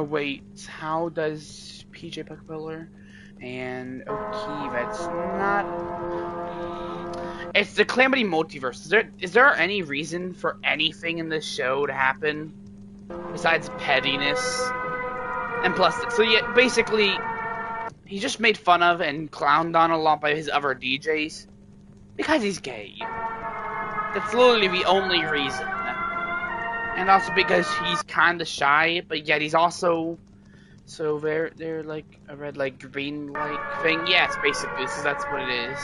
Wait, how does PJ Puckpiller and okay, that's not. It's the Calamity Multiverse. Is there any reason for anything in this show to happen besides pettiness? And plus, so yeah, basically, he's just made fun of and clowned on a lot by his other DJs because he's gay. That's literally the only reason. And also because he's kinda shy, but yet he's also so they're like a red like green like thing. Yes, basically, so that's what it is.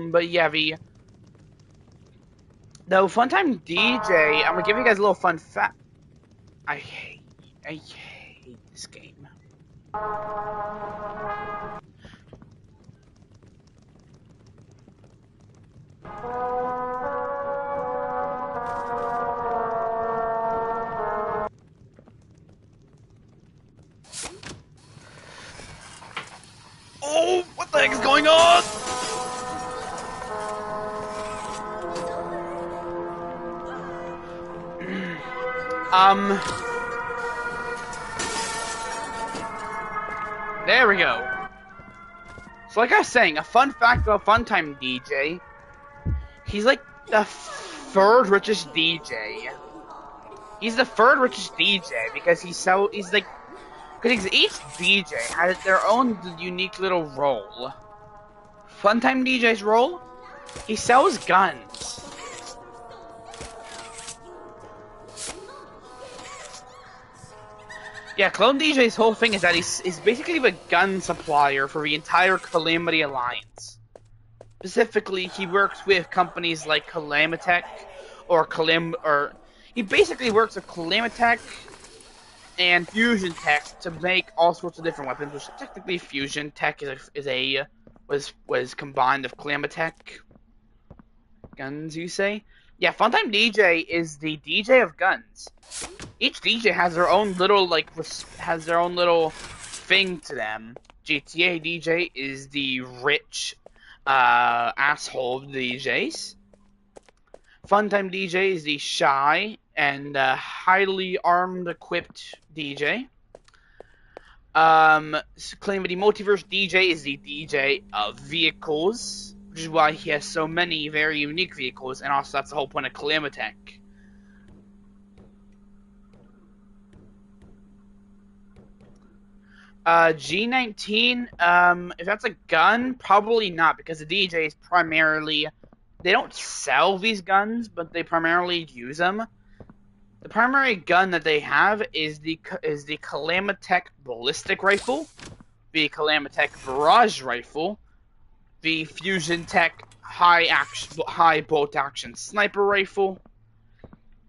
But yeah, though Funtime DJ, I'm gonna give you guys a little fun fact. I hate this game. Oh, what the heck is going on? There we go. So like I was saying, a fun fact about Funtime DJ, he's like the third richest DJ. He's the third richest DJ because each DJ has their own unique little role. Funtime DJ's role, he sells guns. Yeah, Clone DJ's whole thing is that he's basically the gun supplier for the entire Calamity Alliance. Specifically, he works with companies like Calamitech he basically works with Calamitech and Fusion Tech to make all sorts of different weapons, which technically Fusion Tech was combined with Calamitech guns, you say? Yeah, Funtime DJ is the DJ of guns. Each DJ has their own little thing to them. GTA DJ is the rich asshole of the DJs. Funtime DJ is the shy and highly armed equipped DJ. Calamity Multiverse DJ is the DJ of vehicles, which is why he has so many very unique vehicles, and also that's the whole point of Calamitech. G19, if that's a gun, probably not, because the DJs primarily, they don't sell these guns, but they primarily use them. The primary gun that they have is the Calamitech Ballistic Rifle, the Calamitech Barrage Rifle, the Fusion Tech High Bolt Action Sniper Rifle,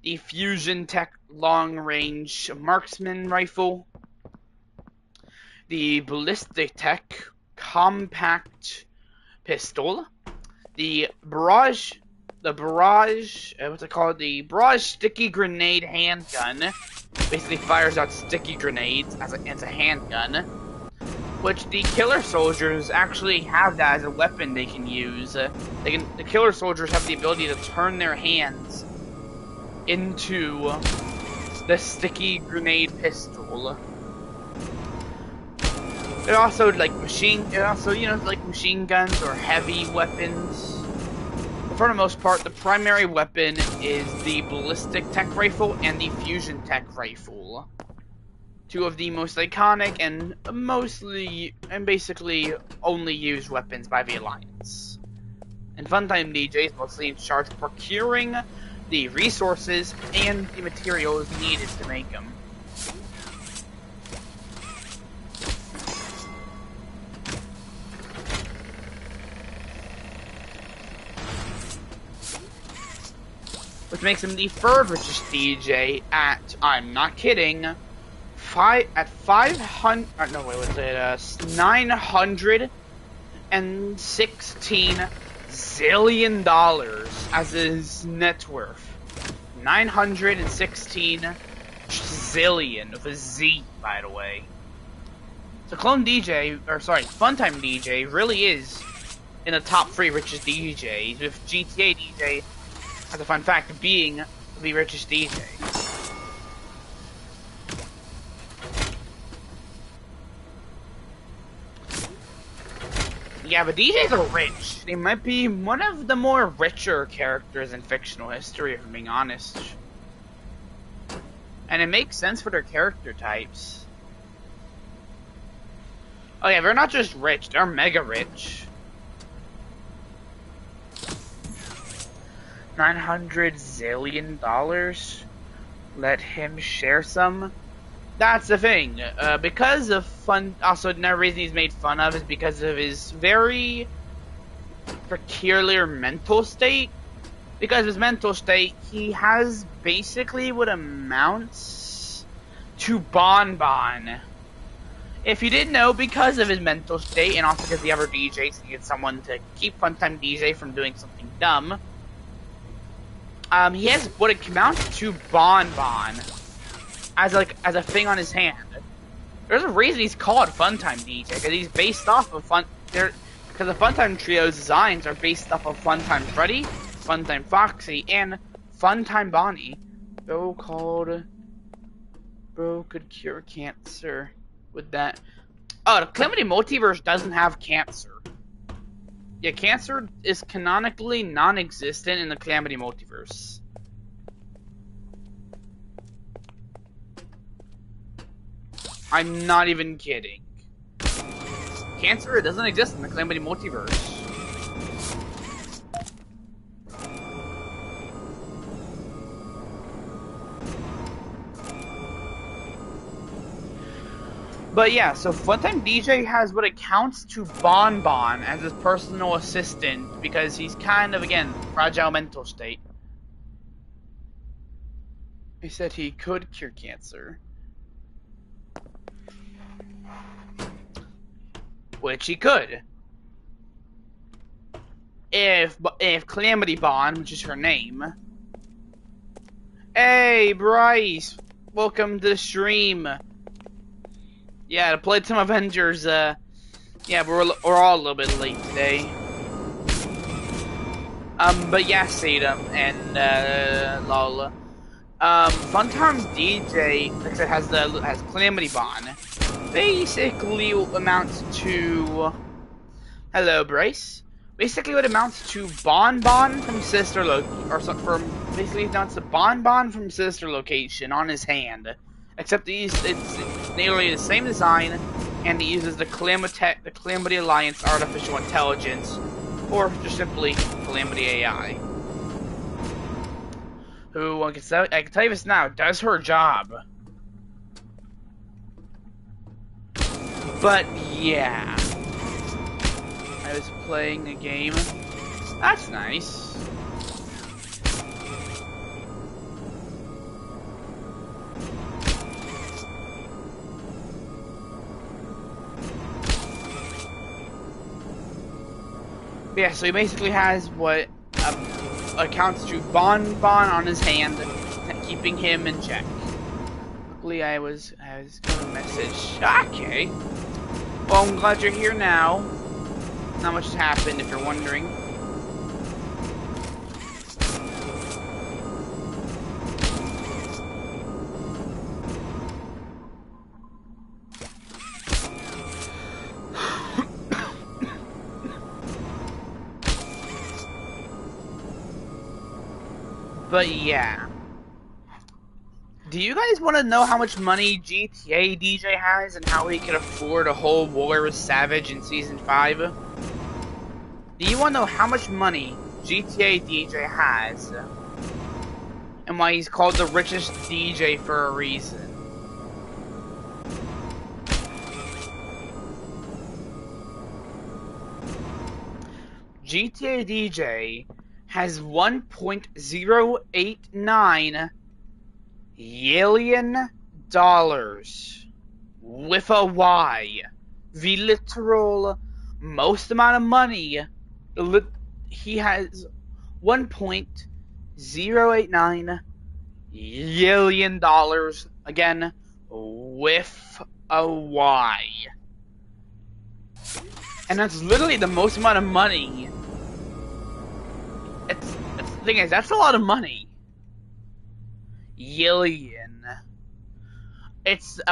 the Fusion Tech Long Range Marksman Rifle, the Ballistic Tech Compact Pistol, the Barrage, what's it called? The Barrage Sticky Grenade Handgun. Basically fires out sticky grenades as a handgun, which the Killer Soldiers actually have that as a weapon they can use. The Killer Soldiers have the ability to turn their hands into the sticky grenade pistol. It also like machine guns or heavy weapons. But for the most part, the primary weapon is the Ballistic Tech Rifle and the Fusion Tech Rifle. Two of the most iconic and basically only used weapons by the Alliance. And Funtime DJ is mostly in charge of procuring the resources and the materials needed to make them. Which makes him the third richest DJ at, I'm not kidding, 916 zillion dollars as his net worth. 916 zillion with a Z, by the way. So Funtime DJ really is in the top 3 richest DJs, with GTA DJ, as a fun fact, being the richest DJ. Yeah, but DJs are rich. They might be one of the more richer characters in fictional history, if I'm being honest. And it makes sense for their character types. Oh yeah, they're not just rich, they're mega rich. 900 zillion dollars? Let him share some? That's the thing. Because of also another reason he's made fun of is because of his very peculiar mental state. Because of his mental state, he has basically what amounts to Bon Bon. If you didn't know, because of his mental state and also because the other DJs needed someone to keep Funtime DJ from doing something dumb, he has what it amounts to Bonbon as a thing on his hand. There's a reason he's called Funtime DJ, because he's based off of because the Funtime Trio's designs are based off of Funtime Freddy, Funtime Foxy, and Funtime Bonnie. Bro could cure cancer with that. Oh, the Calamity Multiverse doesn't have cancer. Yeah, cancer is canonically non-existent in the Calamity Multiverse. I'm not even kidding. Cancer, it doesn't exist in the Calamity Multiverse. But yeah, so Funtime DJ has what accounts to Bonbon as his personal assistant because he's kind of, again, fragile mental state. He said he could cure cancer. Which he could. If Calamity Bon, which is her name. Hey, Bryce! Welcome to the stream. Yeah, to Playtime Avengers, yeah, we're all a little bit late today. But yeah, Sadam and, lol. Funtime DJ, like I said, has Calamity Bon. Basically amounts to... Hello, Bryce. Basically what amounts to Bonbon from Sister basically amounts to Bonbon from Sister Location on his hand. Except it's nearly the same design, and he uses the Calamity Alliance Artificial Intelligence, or just simply Calamity AI. Who, I can tell you this now, does her job. But yeah, I was playing a game. That's nice. Yeah, so he basically has what accounts to Bonbon on his hand, keeping him in check. Luckily, I was got a message. Okay. Well, I'm glad you're here now. Not much has happened, if you're wondering. But yeah. Do you guys want to know how much money GTA DJ has and how he can afford a whole war with Savage in Season 5? Do you want to know how much money GTA DJ has and why he's called the richest DJ for a reason? GTA DJ has $1.089 billion with a Y. The literal most amount of money. He has $1.089 billion again with a Y. And that's literally the most amount of money. The thing is, that's a lot of money. Yillion. It's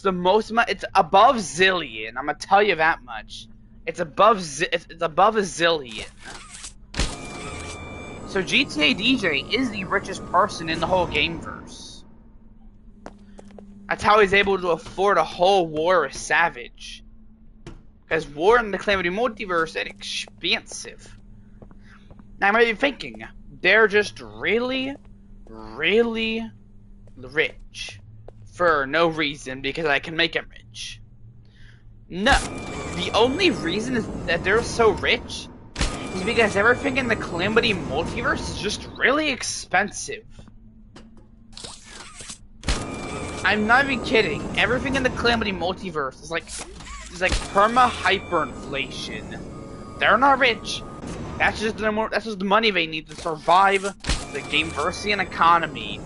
the most amount. It's above zillion. I'm gonna tell you that much. It's above a zillion. So GTA DJ is the richest person in the whole gameverse. That's how he's able to afford a whole war with Savage. Because war in the Calamity Multiverse is expensive. Now, I might be thinking, they're just really, really rich. For no reason, because I can make them rich. No. The only reason is that they're so rich is because everything in the Calamity Multiverse is just really expensive. I'm not even kidding. Everything in the Calamity multiverse is like perma hyperinflation. They're not rich. That's just the money they need to survive the Gameversian economy.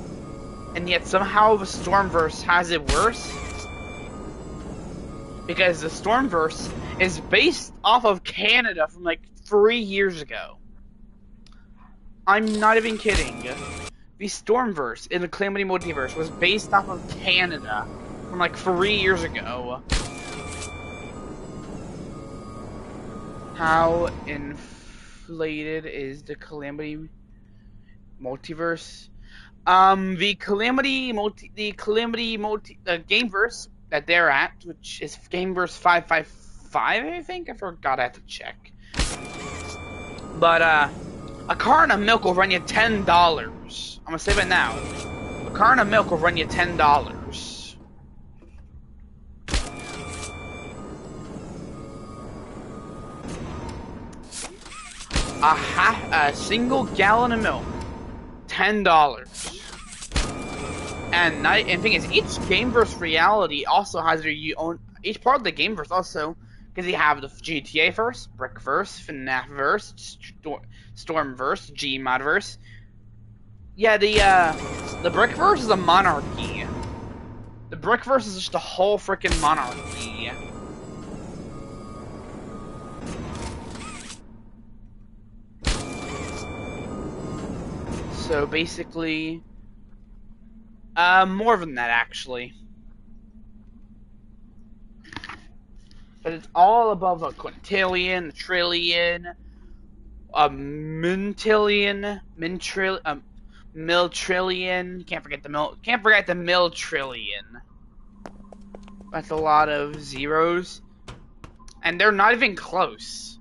And yet somehow the Stormverse has it worse. Because the Stormverse is based off of Canada from like 3 years ago. I'm not even kidding. The Stormverse in the Calamity Multiverse was based off of Canada from like 3 years ago. How inflated is the Calamity Multiverse? The Gameverse that they're at, which is Gameverse 555, I think? I forgot, I have to check. But, a carton of milk will run you $10. I'm gonna save it now. A carton of milk will run you $10. A single gallon of milk, $10. And the thing is, each Gameverse reality also has their own. Each part of the Gameverse also, because you have the GTA verse, Brickverse, FNAF verse, Stormverse, Gmodverse. Yeah, the Brickverse is a monarchy. The Brickverse is just a whole freaking monarchy. So basically, more than that actually. But it's all above a quintillion, a trillion, a mintillion, miltrillion. Can't forget the miltrillion. That's a lot of zeros, and they're not even close.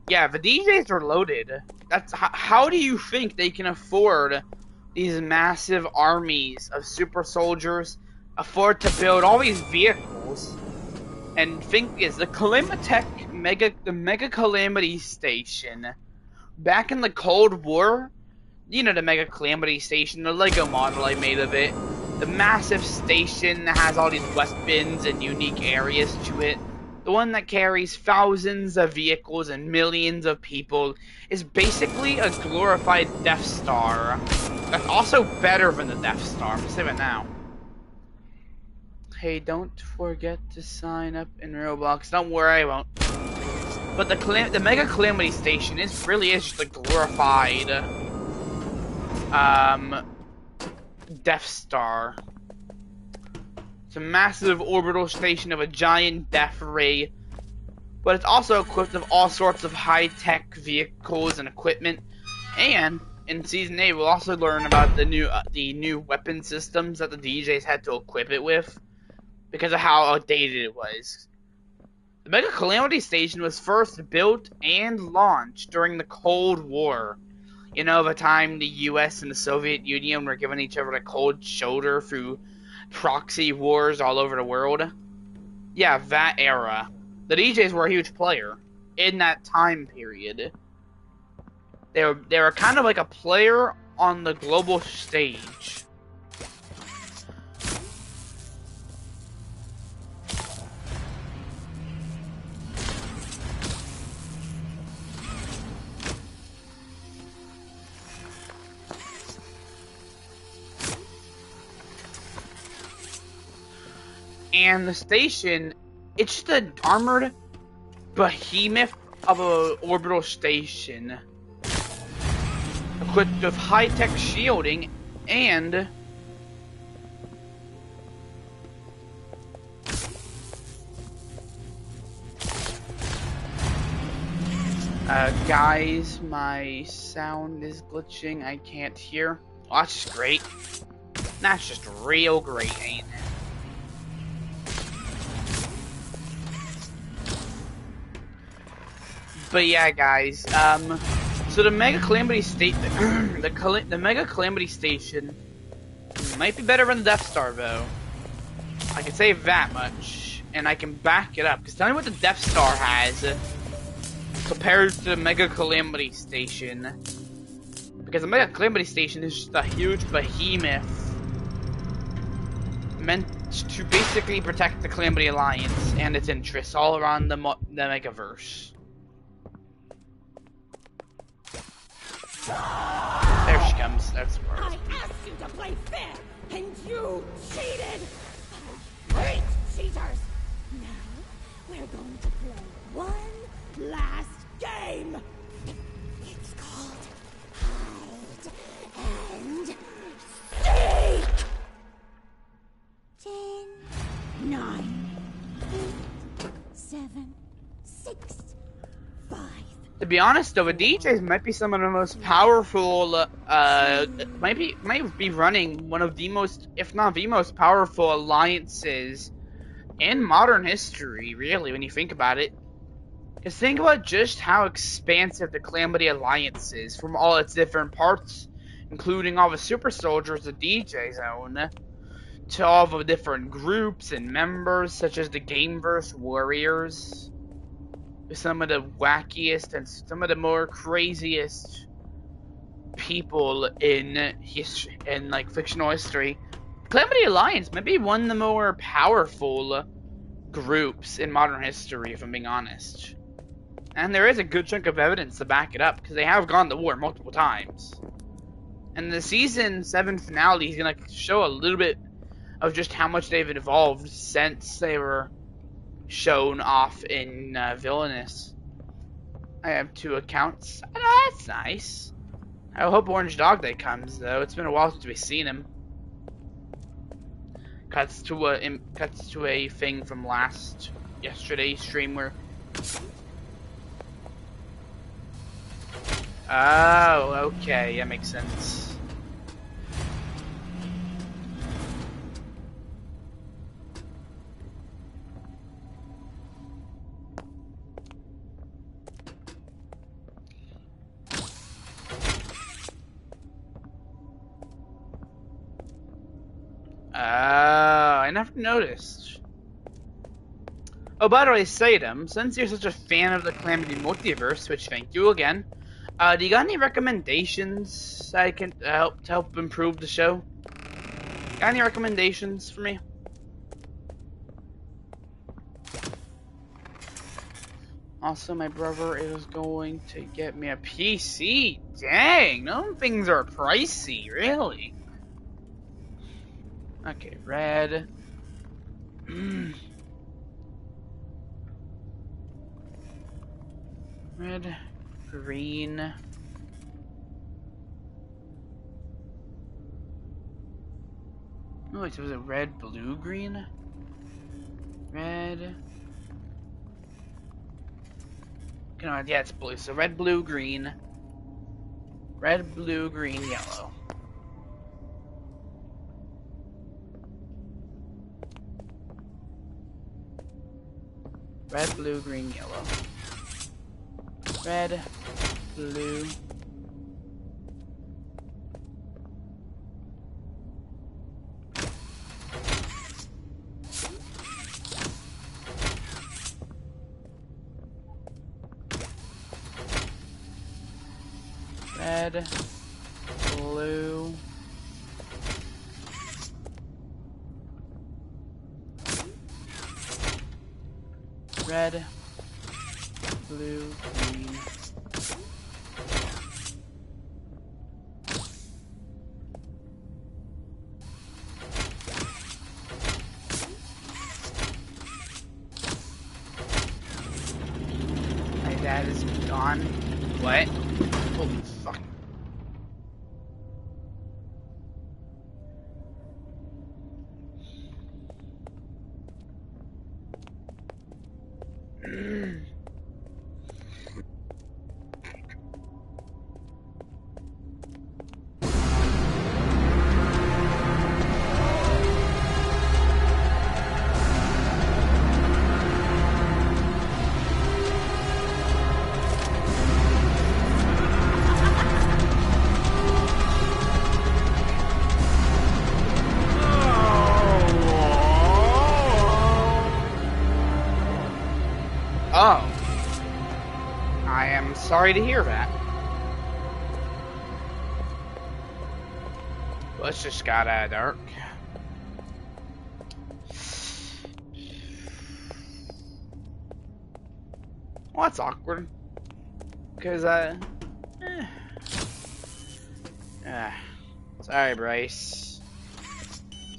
Yeah, the DJs are loaded. That's how do you think they can afford these massive armies of super soldiers, afford to build all these vehicles? And think is the Calamitech Mega Calamity Station back in the Cold War. You know, the Mega Calamity Station, the Lego model I made of it. The massive station that has all these weapons and unique areas to it. The one that carries thousands of vehicles and millions of people is basically a glorified Death Star. That's also better than the Death Star. I'm gonna say it now. Hey, don't forget to sign up in Roblox. Don't worry, I won't. But the Mega Calamity Station really is just a glorified Death Star. It's a massive orbital station of a giant death ray, but it's also equipped with all sorts of high-tech vehicles and equipment. And in Season 8, we'll also learn about the new weapon systems that the DJs had to equip it with because of how outdated it was. The Mega Calamity Station was first built and launched during the Cold War. You know, the time the US and the Soviet Union were giving each other a cold shoulder through proxy wars all over the world. Yeah, that era. The DJs were a huge player in that time period. They were kind of like a player on the global stage. And the station, it's just an armored behemoth of an orbital station, equipped with high-tech shielding and guys, my sound is glitching. I can't hear. Oh, that's just great. That's just real great, ain't it? But yeah, guys, so the Mega Calamity the Mega Calamity Station might be better than the Death Star, though. I can say that much, and I can back it up. Because tell me what the Death Star has. compared to the Mega Calamity Station. Because the Mega Calamity Station is just a huge behemoth meant to basically protect the Calamity Alliance and its interests all around the Megaverse. There she comes. That's where I asked you to play fair, and you cheated! Great cheaters! Now, we're going to play one last game! It's called Hide and Seek! 10, 9, 8, 7, 6, 5. To be honest, though, the DJs might be some of the most powerful. Might be running one of the most, if not the most powerful alliances in modern history. Really, when you think about it, because think about just how expansive the Calamity Alliance is from all its different parts, including all the super soldiers the DJs own, to all the different groups and members, such as the Gameverse Warriors. Some of the wackiest and some of the more craziest people in history, in like fictional history. Calamity Alliance may be one of the more powerful groups in modern history, if I'm being honest. And there is a good chunk of evidence to back it up, because they have gone to war multiple times. And the season 7 finale is gonna show a little bit of just how much they've evolved since they were shown off in Villainous. I have 2 accounts. Oh, that's nice. I hope Orange Dog Day comes, though. It's been a while since we've seen him. Cuts to a thing from yesterday's stream where. Oh, okay, that makes sense. I never noticed. Oh, by the way, Sadam, since you're such a fan of the Calamity Multiverse, which thank you again, do you got any recommendations I can help improve the show? Got any recommendations for me? Also, my brother is going to get me a PC. Dang, no things are pricey, really. Okay, red. Red, green. Oh, wait, so was it red, blue, green? Red. Yeah, it's blue. So red, blue, green. Red, blue, green, yellow. Red, blue, green, yellow. Red, blue. Red, blue. Red, blue, green. My dad is gone. What? Holy fuck. I am sorry to hear that. Well, it's just got dark. Well, that's awkward. Because, sorry, Bryce.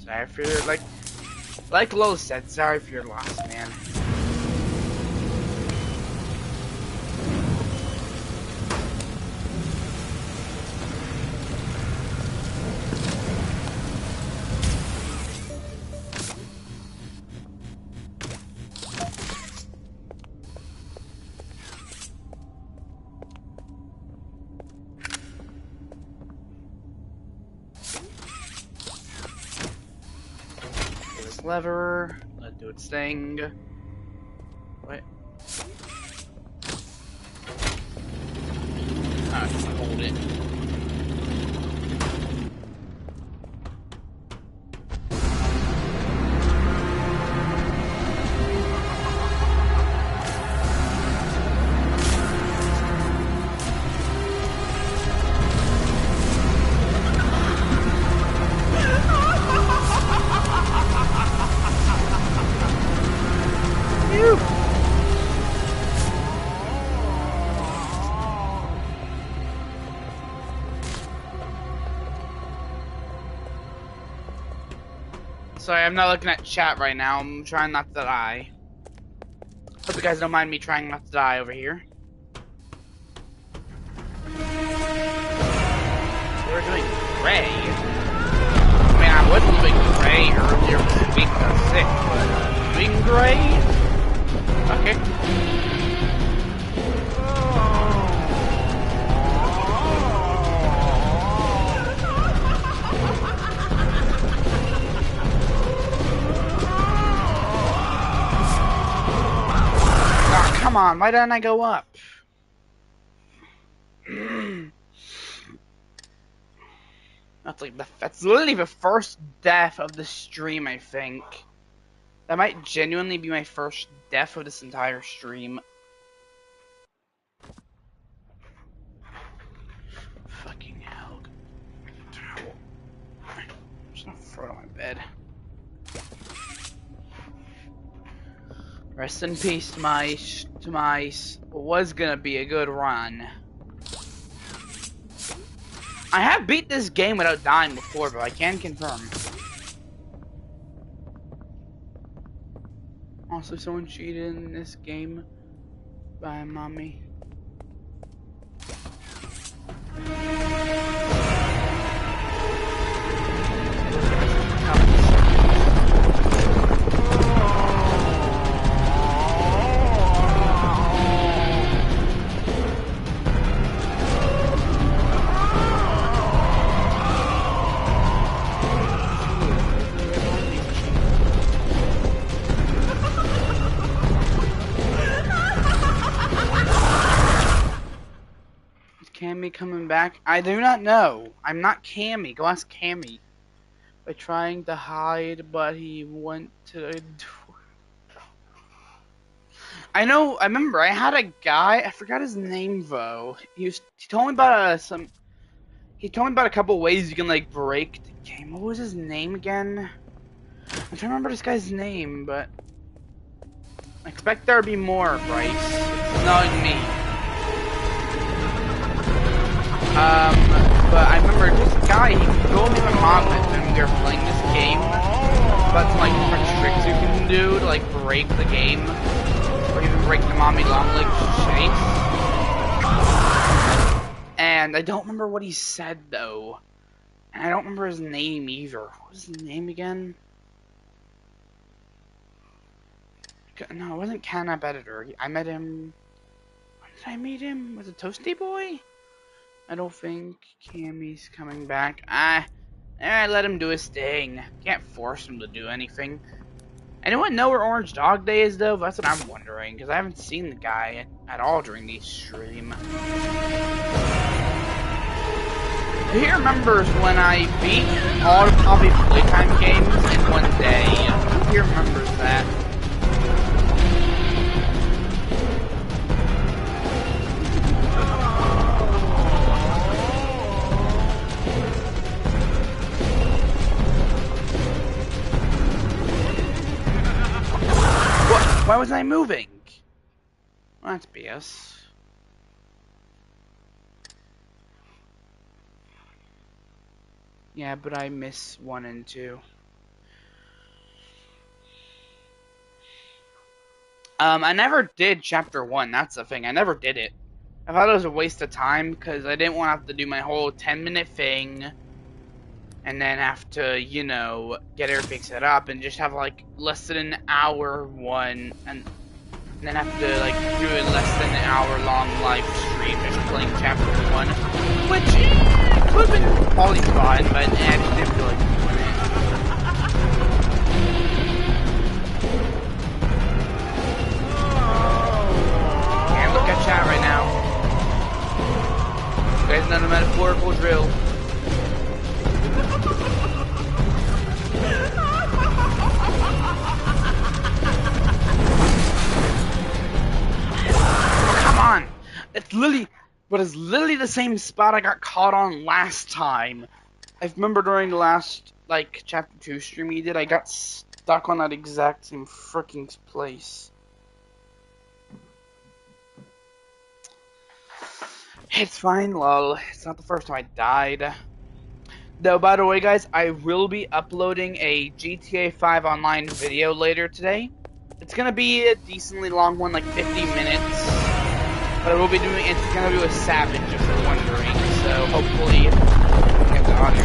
Sorry for your, like Lo said, sorry for your loss, man. Lever, let it do its thing. What? Ah, just hold it. Sorry, I'm not looking at chat right now. I'm trying not to die. Hope you guys don't mind me trying not to die over here. We're doing gray. I mean, I was doing gray earlier this week when I was sick, but doing gray? Okay. Come on, why didn't I go up? That's literally the first death of the stream, I think. That might genuinely be my first death of this entire stream. Fucking hell. I'm just gonna throw it on my bed. Rest in peace to my what was gonna be a good run. I have beat this game without dying before, but I can confirm. Also, someone cheated in this game by mommy. Cammy coming back? I do not know. I'm not Cammy. Go ask Cammy. By trying to hide, but he went to the door. I know. I remember. I had a guy. I forgot his name though. He told me about He told me about a couple ways you can like break the game. What was his name again? I'm trying to remember this guy's name, but I expect there to be more, Bryce. It's not me. But I remember this guy, he told me my mom when we were playing this game about some like different tricks you can do to like break the game, or even break the mommy long leg chase. And I don't remember what he said though, and I don't remember his name either. What was his name again? No, it wasn't Canap Editor. I met him. When did I meet him? Was it Toasty Boy? I don't think Cammy's coming back. Let him do his thing. Can't force him to do anything. Anyone know where Orange Dog Day is, though? That's what I'm wondering, because I haven't seen the guy at all during the stream. He remembers when I beat all the Poppy Playtime games in one day. He remembers that. wasn't I moving? Well, that's BS. Yeah, but I miss 1 and 2. I never did chapter 1. That's the thing. I never did it. I thought it was a waste of time because I didn't want to have to do my whole 10-minute thing and then have to, you know, get everything set up and just have like less than an hour one and then have to like do a less than an hour long live stream just playing chapter 1, which could have been probably fun, but I just didn't feel like doing it. Can't look at chat right now. You guys know the metaphorical drill. Come on! It's literally the same spot I got caught on last time. I remember during the last, like, chapter 2 stream we did, I got stuck on that exact same freaking place. It's fine, lol. It's not the first time I died. Though, by the way, guys, I will be uploading a GTA 5 online video later today. It's gonna be a decently long one, like 50 minutes. But I will be doing it's gonna be with Savage, if you're wondering. So hopefully, you get the audio.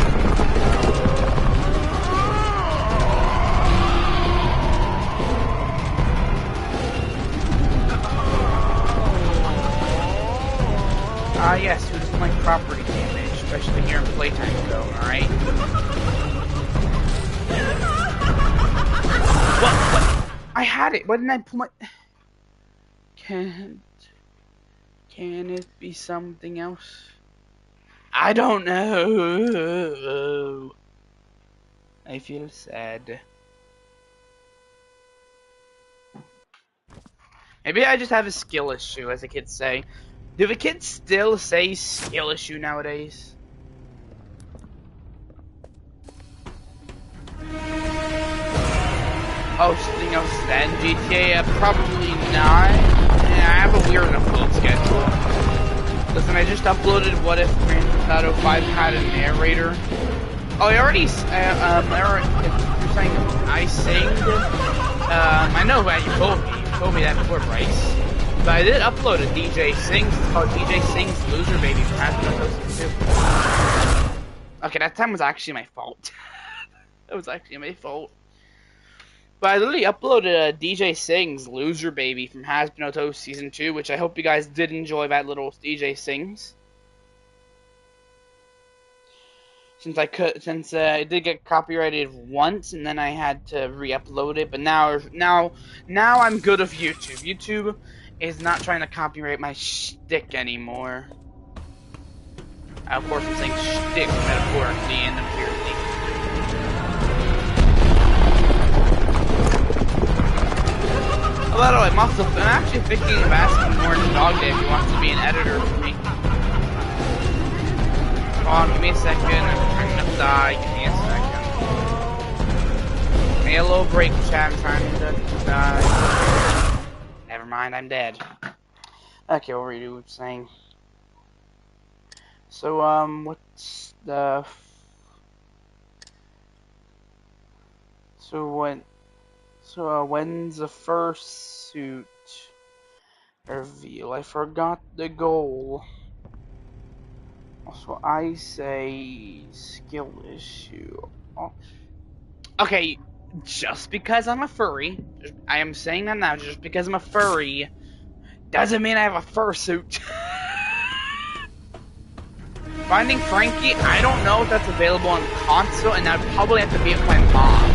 Yes, who doesn't like property damage, especially here in Playtime Go, alright? What? I had it. Why didn't I pull my... Can it be something else? I don't know. I feel sad. Maybe I just have a skill issue, as the kids say. Do the kids still say skill issue nowadays? Oh, something else then? GTA? Probably not. Yeah, I have a weird upload schedule. Listen, I just uploaded What If Grand Theft Auto 5 had a narrator. Oh, I already, if you're saying I singed, I know that you told me that before, Bryce. But I did upload a DJ Sings. It's called DJ Sings Loser Baby from Hasbro 2. Okay, that time was actually my fault. That was actually my fault. But I literally uploaded a DJ Sings Loser Baby from Hasbro Season 2, which I hope you guys did enjoy that little DJ Sings. Since I did get copyrighted once, and then I had to re-upload it. But now I'm good with YouTube. YouTube is not trying to copyright my shtick anymore. Of course, I'm saying shtick metaphorically and empirically. Oh, by the way, I'm actually thinking of asking Orange Dog Day if he wants to be an editor for me. Hold on, give me a second. I'm gonna die. Give me a second. Give me a little break, chat. I'm trying to die. Never mind, I'm dead. Okay, what were you saying? So, what's the... when's the first suit reveal? I forgot the goal. Also, I say skill issue. Oh. Okay, just because I'm a furry, I am saying that now, just because I'm a furry, doesn't mean I have a fursuit. Finding Frankie, I don't know if that's available on console, and I'd probably have to be with my mom.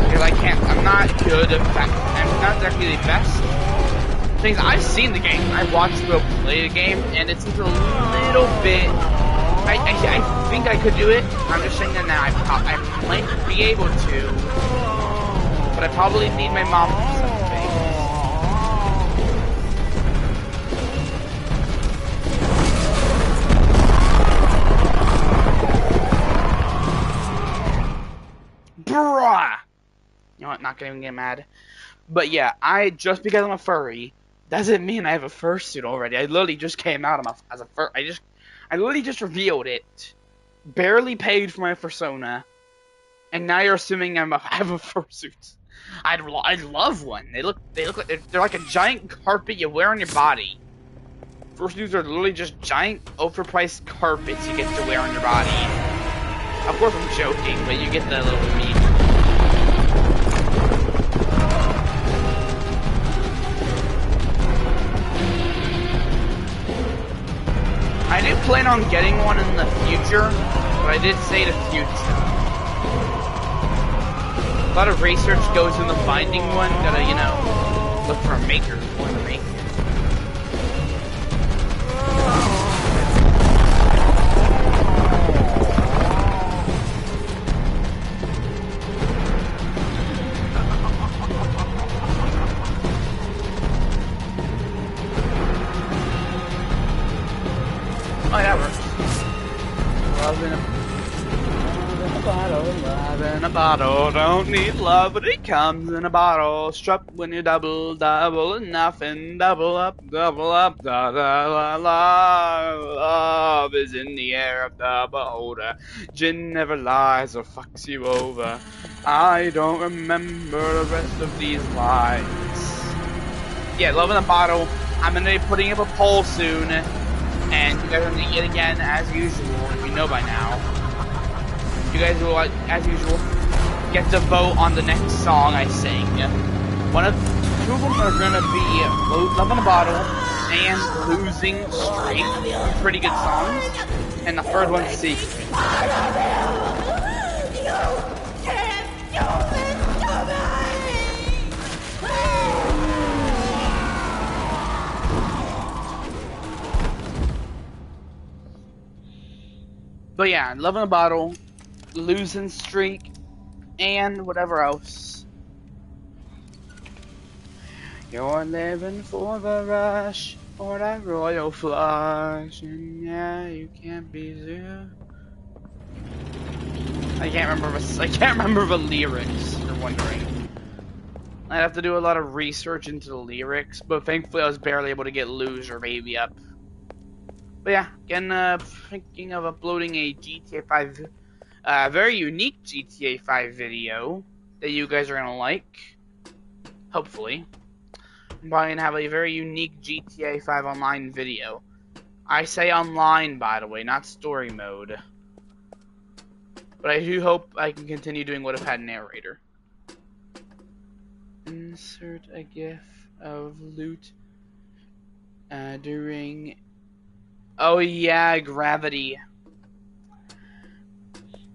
Because I'm not good at that, I'm not exactly the best. Things I've seen the game, I've watched people play the game, and it seems a little bit... I think I could do it. I'm just saying that now. I might be able to, but I probably need my mom for something. Bruh! You know what? Not gonna even get mad. But yeah, just because I'm a furry doesn't mean I have a fursuit already. I literally just came out as a fur. I literally just revealed it, barely paid for my persona, and now you're assuming I have a fursuit. I'd love one. They look like they're like a giant carpet you wear on your body. Fursuits are literally just giant overpriced carpets you get to wear on your body. Of course I'm joking, but you get the little meme. I did plan on getting one in the future, but I did say the future. A lot of research goes into finding one. Gotta, look for a maker for the make it. Oh, that works. Love in a bottle. Don't need love, but it comes in a bottle. Struck when you double enough, and double up, da da la la. Love is in the air of the beholder. Gin never lies or fucks you over. I don't remember the rest of these lines. Yeah, love in a bottle. I'm gonna be putting up a poll soon. And you guys are going to get again, as usual, if you know by now. You guys will, as usual, get to vote on the next song I sing. Two of them are going to be Love in a Bottle and Losing Streak. Pretty good songs. And the third one's Secret. But yeah, Love in a Bottle, Losing Streak, and whatever else. You're living for the rush, or that royal flush, and yeah, you can't be there. I can't remember the lyrics, if you're wondering. I'd have to do a lot of research into the lyrics, but thankfully I was barely able to get Loser Baby up. But yeah, again, thinking of uploading a GTA 5, very unique GTA 5 video that you guys are gonna like. Hopefully. I'm probably gonna have a very unique GTA 5 online video. I say online, by the way, not story mode. But I do hope I can continue doing what I've had narrator. Insert a gif of loot during... Oh yeah, gravity.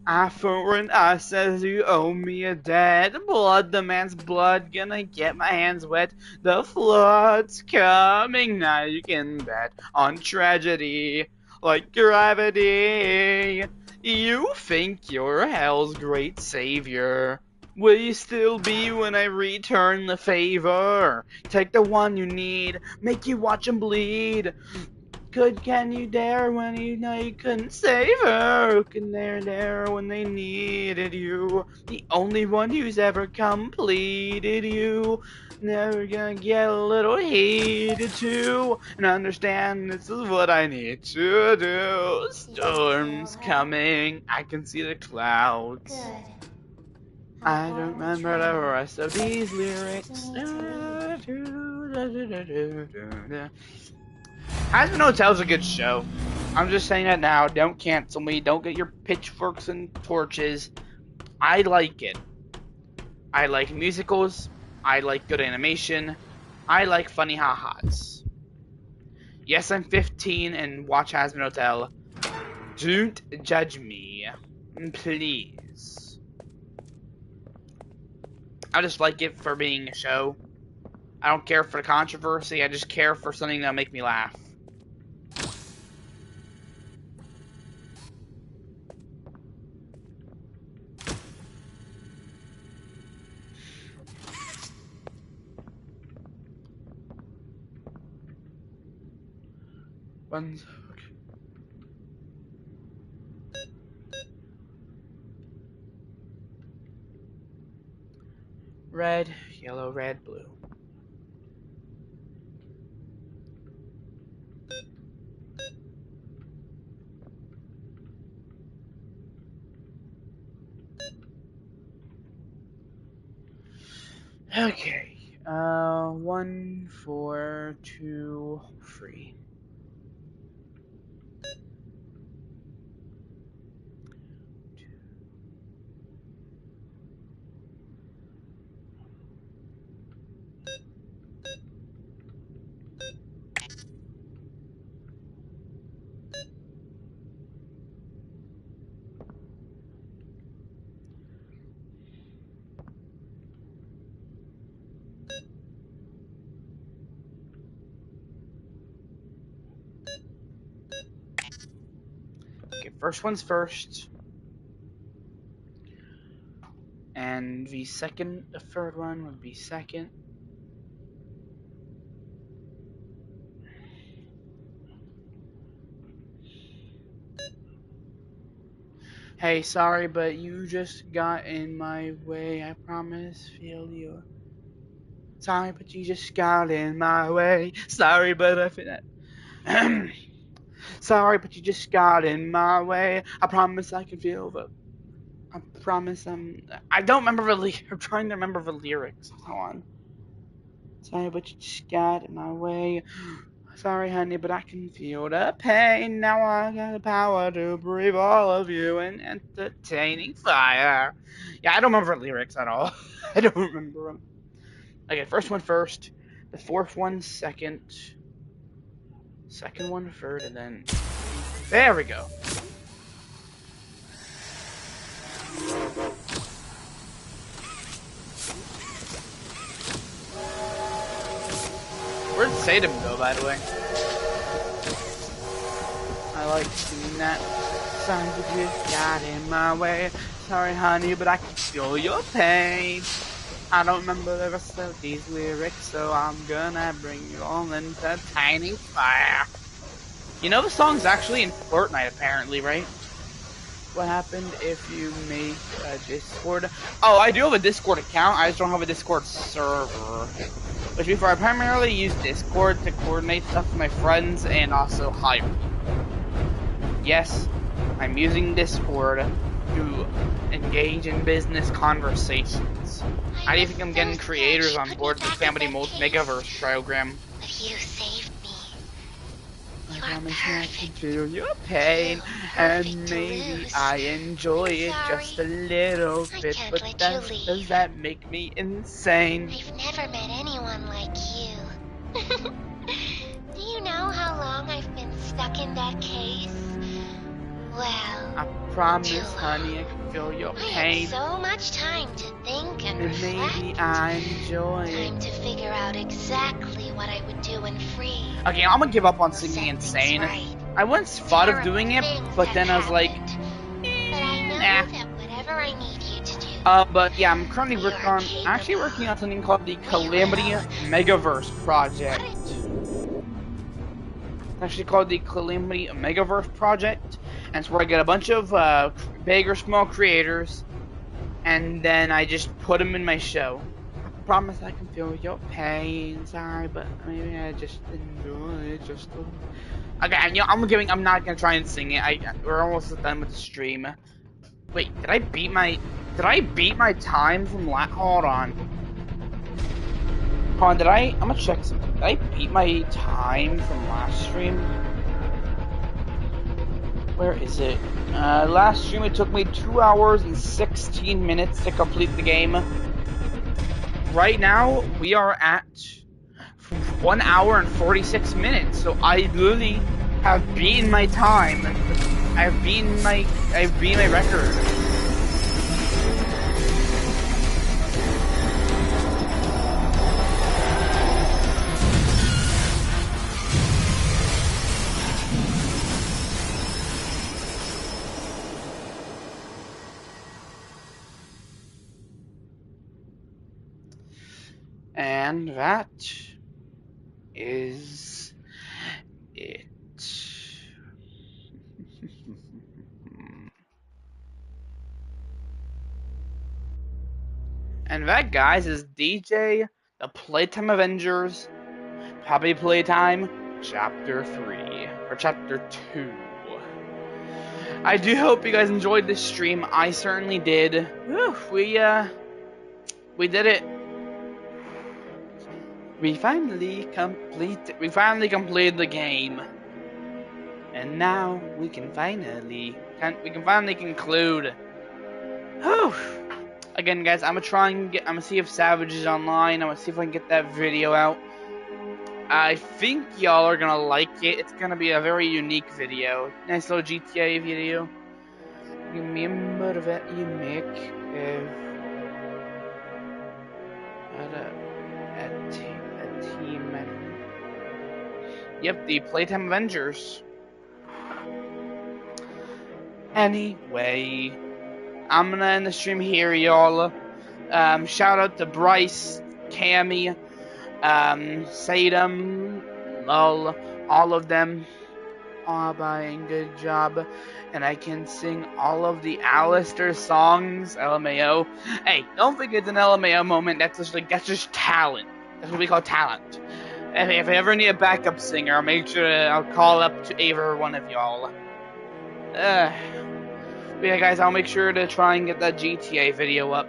Eye for an eye says you owe me a debt. Blood demands blood, gonna get my hands wet. The flood's coming, now you can bet on tragedy like gravity. You think you're hell's great savior. Will you still be when I return the favor? Take the one you need, make you watch him bleed. Can you dare when you know you couldn't save her? Who can dare when they needed you? The only one who's ever completed you. Never gonna get a little heated too. And understand this is what I need to do. Storms coming, I can see the clouds. Good. I don't remember the rest of these lyrics. Hazbin Hotel's a good show. I'm just saying that now. Don't cancel me. Don't get your pitchforks and torches. I like it. I like musicals. I like good animation. I like funny ha-has. Yes, I'm 15 and watch Hazbin Hotel. Don't judge me. Please. I just like it for being a show. I don't care for the controversy. I just care for something that'll make me laugh. Okay. Red, yellow, red, blue. Okay. 1, 4, 2, 3. Okay, first one's first. And the third one would be second. Hey, sorry, but you just got in my way. I promise, feel you. Sorry, but you just got in my way. Sorry, but I feel that. Sorry, but you just got in my way. I promise I can feel the. I promise I don't remember I'm trying to remember the lyrics. Hold on. Sorry, but you just got in my way. Sorry, honey, but I can feel the pain. Now I got the power to breathe all of you in entertaining fire. Yeah, I don't remember the lyrics at all. I don't remember them. Okay, first one first. The fourth one second. Second one third, and then. There we go. Where'd Sadam go, by the way? I like singing that. Sorry, but you got in my way. Sorry, honey, but I can feel your pain. I don't remember the rest of these lyrics, so I'm gonna bring you all entertaining fire. You know the song's actually in Fortnite, apparently, right? What happened if you make a Discord? Oh, I do have a Discord account. I just don't have a Discord server. Which before I primarily use Discord to coordinate stuff with my friends and also hire people. Yes, I'm using Discord to engage in business conversations. How do you think I'm getting creators on board the Family Megaverse program? But you saved me. I promise I can feel your pain, and maybe I enjoy it just a little bit, but does that make me insane? I've never met anyone like you. Do you know how long I've been stuck in that case? Well, I promise, honey, I can feel your I pain. had so much time to think and And reflect. maybe I enjoy Time it. to figure out exactly what I would do when free. Okay, I'm gonna give up on Set singing things insane. right. I once thought of Terrible doing it, things but have then I was like, happened. But I know nah. that whatever I need you to do. But yeah, I'm currently actually working on something called the Calamity Megaverse Project. It's actually called the Calamity Megaverse Project, and it's where I get a bunch of big or small creators, and then I just put them in my show. I promise I can feel your pain, sorry, but maybe I just enjoy it just a little. Okay, you know, I'm not gonna try and sing it. We're almost done with the stream. Wait, did I beat my time from hold on. Hold on, I'm gonna check something. Did I beat my time from last stream? Where is it? Last stream it took me 2 hours and 16 minutes to complete the game. Right now, we are at 1 hour and 46 minutes, so I literally have beaten my time. I've beaten my record. And that is it. And that, guys, is DJ, the Playtime Avengers, Poppy Playtime, Chapter 3, or Chapter 2. I do hope you guys enjoyed this stream. I certainly did. Whew, we did it. We finally completed the game. And now we can finally conclude. Whew. Again, guys, I'm gonna see if Savage is online. I'm gonna see if I can get that video out. I think y'all are gonna like it. It's gonna be a very unique video. Nice little GTA video. Remember that you make a team. Yep, the Playtime Avengers. Anyway, I'm gonna end the stream here, y'all. Shout out to Bryce, Cammy, Sadam, Lol, all of them are buying good job, and I can sing all of the Alistair songs. LMAO. Hey, don't think it's an LMAO moment. That's just talent. That's what we call talent. If I ever need a backup singer, I'll make sure I'll call up to either one of y'all. But yeah, guys, I'll make sure to try and get that GTA video up.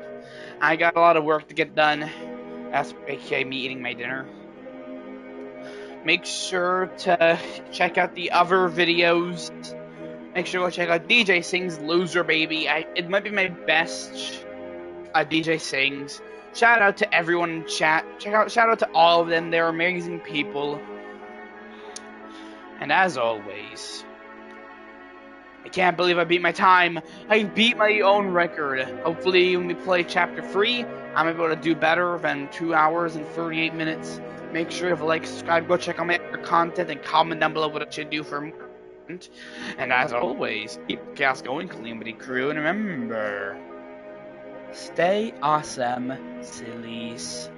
I got a lot of work to get done. That's aka me eating my dinner. Make sure to check out the other videos. Make sure to check out DJ Sings Loser Baby. It might be my best DJ Sings. Shout out to everyone in chat. Shout out to all of them. They're amazing people. And as always, I can't believe I beat my time. I beat my own record. Hopefully when we play Chapter 3, I'm able to do better than 2 hours and 38 minutes. Make sure to like, subscribe, go check out my other content, and comment down below what I should do for more content. And as always, keep the chaos going, Calamity Crew, and remember, stay awesome, sillies.